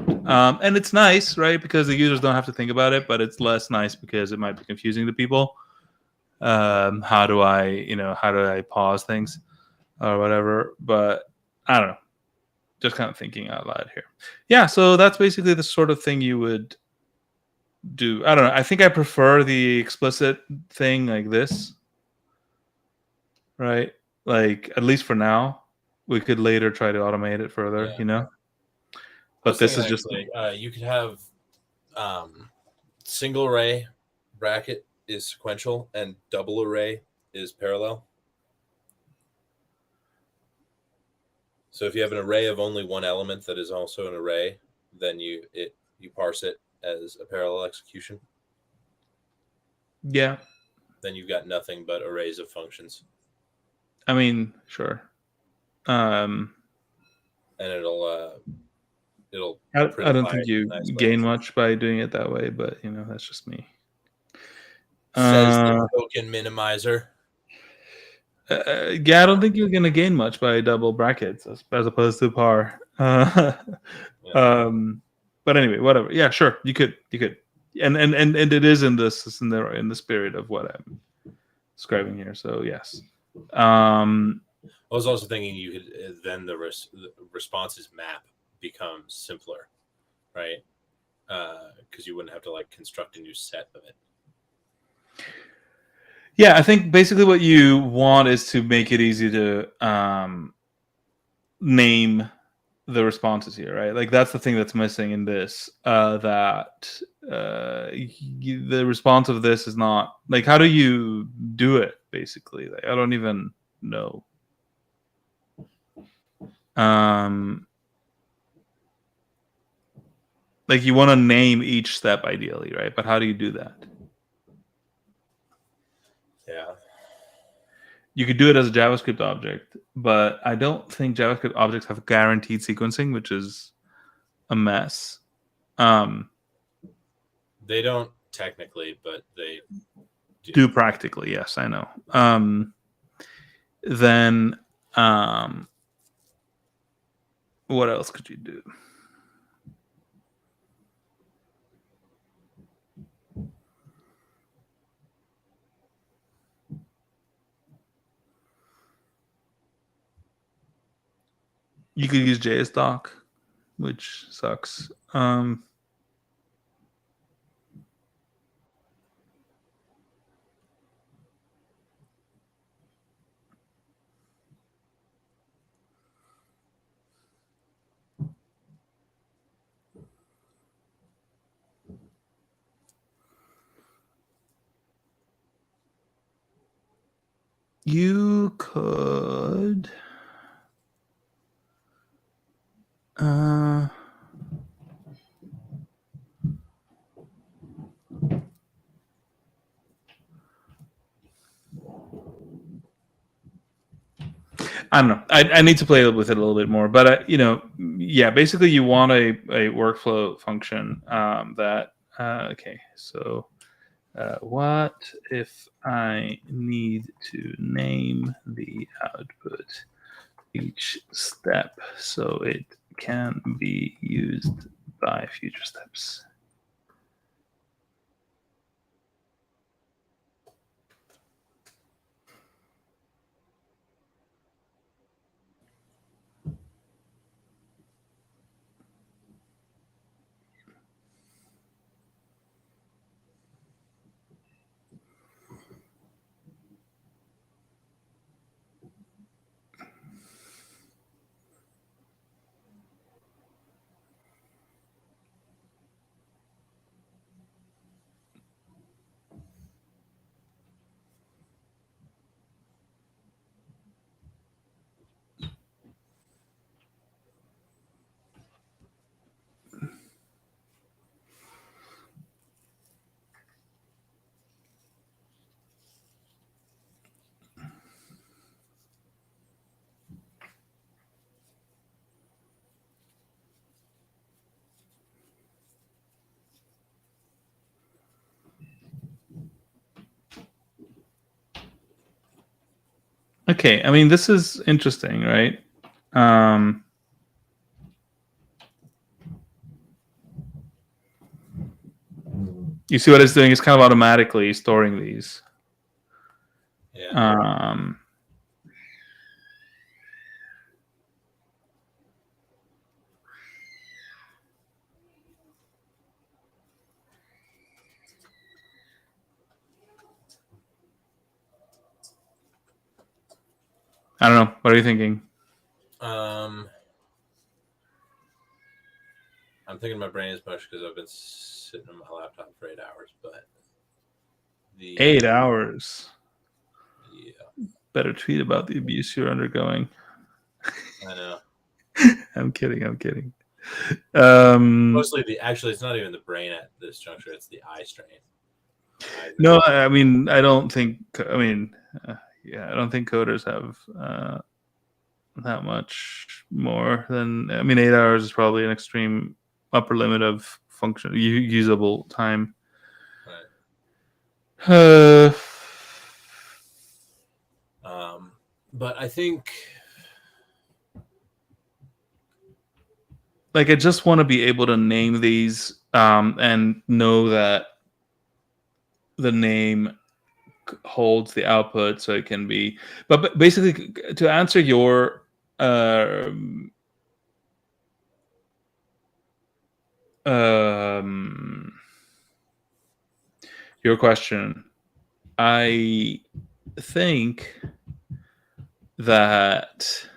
And it's nice, right? Because the users don't have to think about it, but it's less nice because it might be confusing to people. How do I pause things or whatever? But I don't know. Just kind of thinking out loud here. Yeah, so that's basically the sort of thing you would do. I don't know. I think I prefer the explicit thing like this. Right? Like, at least for now. We could later try to automate it further, But this is just you could have single array bracket is sequential and double array is parallel. So if you have an array of only one element that is also an array, then you parse it as a parallel execution. Yeah. Then you've got nothing but arrays of functions. I mean, sure. And it'll I don't think you gain much by doing it that way, but that's just me. Says the token minimizer. Yeah, I don't think you're gonna gain much by double brackets as opposed to par. But anyway, whatever. Yeah, sure. You could, and it is in the spirit of what I'm describing here. So yes. I was also thinking you could then the responses map becomes simpler, right? Because you wouldn't have to construct a new set of it. Yeah, I think basically what you want is to make it easy to name the responses here, right? Like, that's the thing that's missing in this. The response of this is not like, how do you do it? basically. Like, I don't even know. Like, you want to name each step ideally, right? But how do you do that? Yeah. You could do it as a JavaScript object, but I don't think JavaScript objects have guaranteed sequencing, which is a mess. They don't technically, but they do practically. Yes, I know. Then what else could you do? You could use JSDoc, which sucks. You could. I don't know. I need to play with it a little bit more, but yeah. Basically, you want a workflow function that. Okay, so what if I need to name the output each step so it can be used by future steps? Okay, I mean, this is interesting, right? You see what it's doing? It's kind of automatically storing these. Yeah. I don't know. What are you thinking? I'm thinking my brain is mush because I've been sitting on my laptop for 8 hours, but 8 hours. Yeah. Better tweet about the abuse you're undergoing. I know. I'm kidding. Mostly actually, it's not even the brain at this juncture; it's the eye strain. No, I mean, I don't think. I mean, yeah, I don't think coders have that much more than. I mean, 8 hours is probably an extreme upper limit of function usable time. Right. But I think, like, I just want to be able to name these and know that the name holds the output, so it can be. But basically, to answer your your question, I think that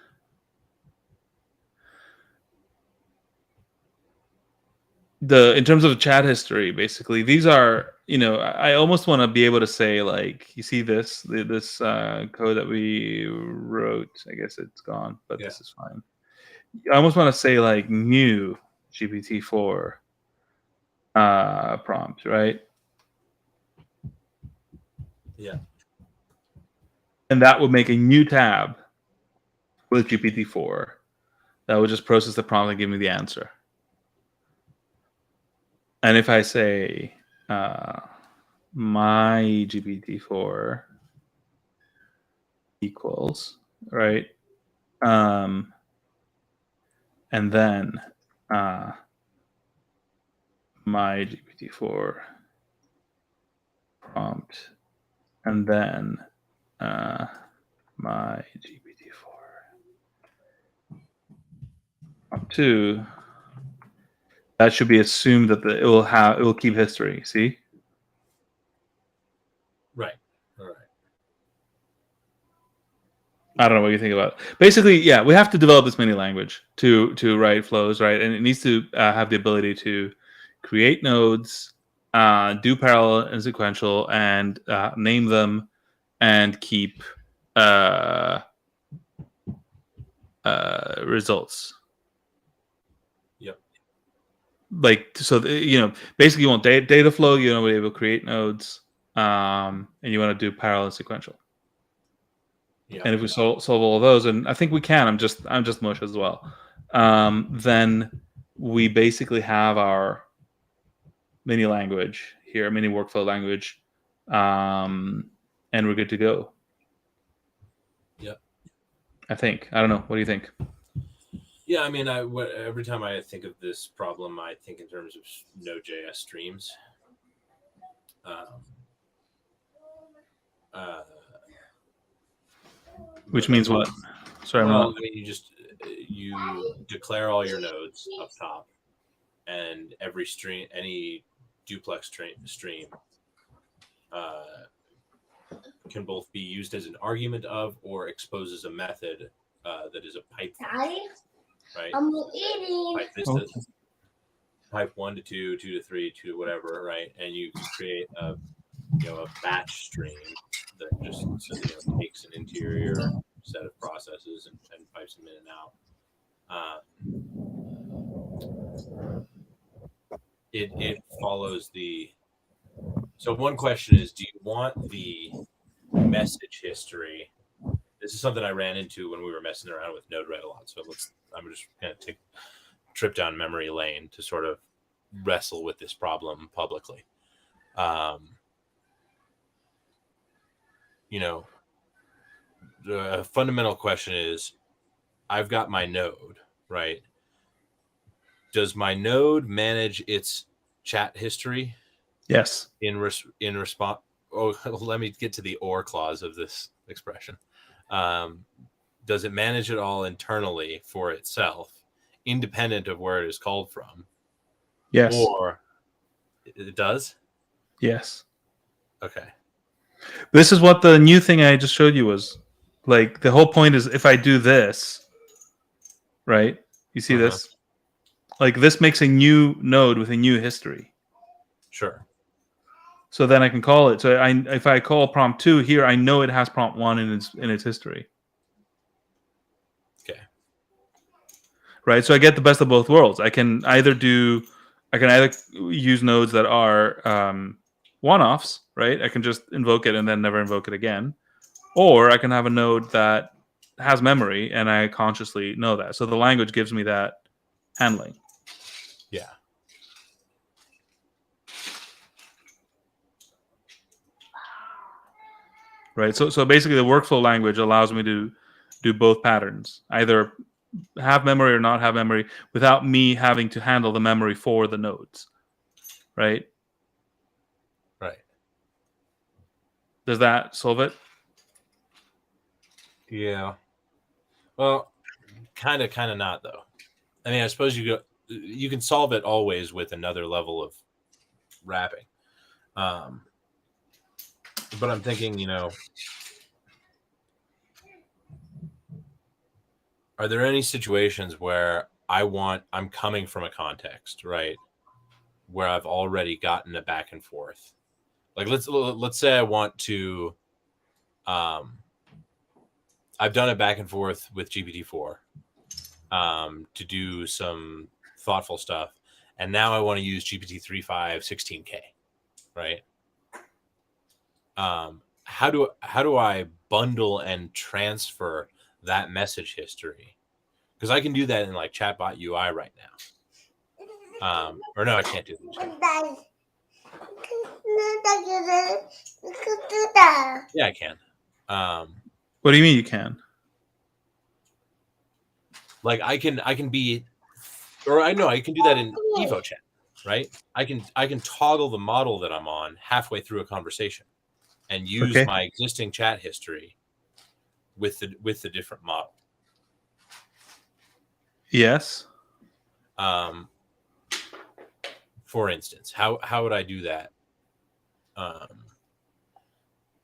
in terms of chat history, basically, these are I almost want to be able to say, like, you see this code that we wrote. I guess it's gone, but Yeah. this is fine. I almost want to say, like, new GPT-4 prompt, right? Yeah. And that would make a new tab with GPT-4 that would just process the prompt and give me the answer. And if I say my GPT-4 equals, right? And then my GPT-4 prompt, and then my GPT-4 prompt 2. That should be assumed that it will keep history. See? Right. All right. I don't know what you think about it. Basically, yeah, we have to develop this mini language to write flows, right? And it needs to have the ability to create nodes, do parallel and sequential, and name them, and keep results. Yep. Like, so basically you want data flow. You want to be able to create nodes, and you want to do parallel and sequential. Yeah. And if we solve all of those, and I think we can, I'm just mush as well. Then we basically have our mini language here, mini workflow language, and we're good to go. Yep. I think. I don't know. What do you think? Yeah, I mean, every time I think of this problem, I think in terms of Node.js streams. Which means what? Sorry, well, I mean, you declare all your nodes up top, and every stream, any duplex stream, can both be used as an argument of or exposes a method that is a pipe function, right? I'm eating. Pipe 1 to 2, 2 to 3, 2 to whatever, right? And you can create a batch stream that just takes an interior set of processes and pipes them in and out. It follows the. So one question is, do you want the message history? This is something I ran into when we were messing around with Node-RED a lot. So I'm just going to take a trip down memory lane to sort of wrestle with this problem publicly. The fundamental question is, I've got my node, right? Does my node manage its chat history? Yes. In response. Oh, let me get to the or clause of this expression. Does it manage it all internally for itself, independent of where it is called from? Yes. Or it does? Yes. Okay. This is what the new thing I just showed you was. Like, the whole point is, if I do this, right? You see this? Like, this makes a new node with a new history. Sure. So then I can call it. So if I call prompt 2 here, I know it has prompt 1 in its history. Okay. Right. So I get the best of both worlds. I can either use nodes that are one-offs, right? I can just invoke it and then never invoke it again. Or I can have a node that has memory, and I consciously know that. So the language gives me that handling. Yeah. Right. So basically, the workflow language allows me to do both patterns, either have memory or not have memory, without me having to handle the memory for the nodes. Right. Right. Does that solve it? Yeah. Well, kind of not though. I mean, I suppose you can solve it always with another level of wrapping. But I'm thinking, are there any situations where I'm coming from a context, right, where I've already gotten a back and forth, Like let's say I want to, I've done it back and forth with GPT-4 to do some thoughtful stuff, and now I want to use GPT-3.5 16K, right? How do I bundle and transfer that message history? Because I can do that in like Chatbot UI right now. Or no, I can't do that. Yeah, I can. What do you mean you can? Like I can be, or I know I can do that in Evo Chat, right? I can toggle the model that I'm on halfway through a conversation and use my existing chat history with the different model. Yes. For instance, how would I do that?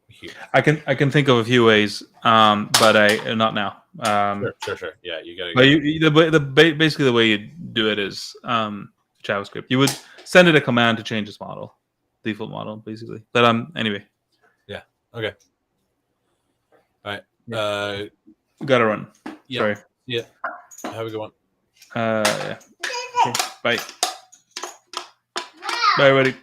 Here. I can think of a few ways, but I not now. Sure. Yeah, you gotta. But basically the way you do it is JavaScript. You would send it a command to change its model, default model, basically. But anyway. Yeah. Okay. All right. Yeah. Gotta run. Yeah. Sorry. Yeah. Have a good one. Yeah. Okay. Bye. Bye, everybody.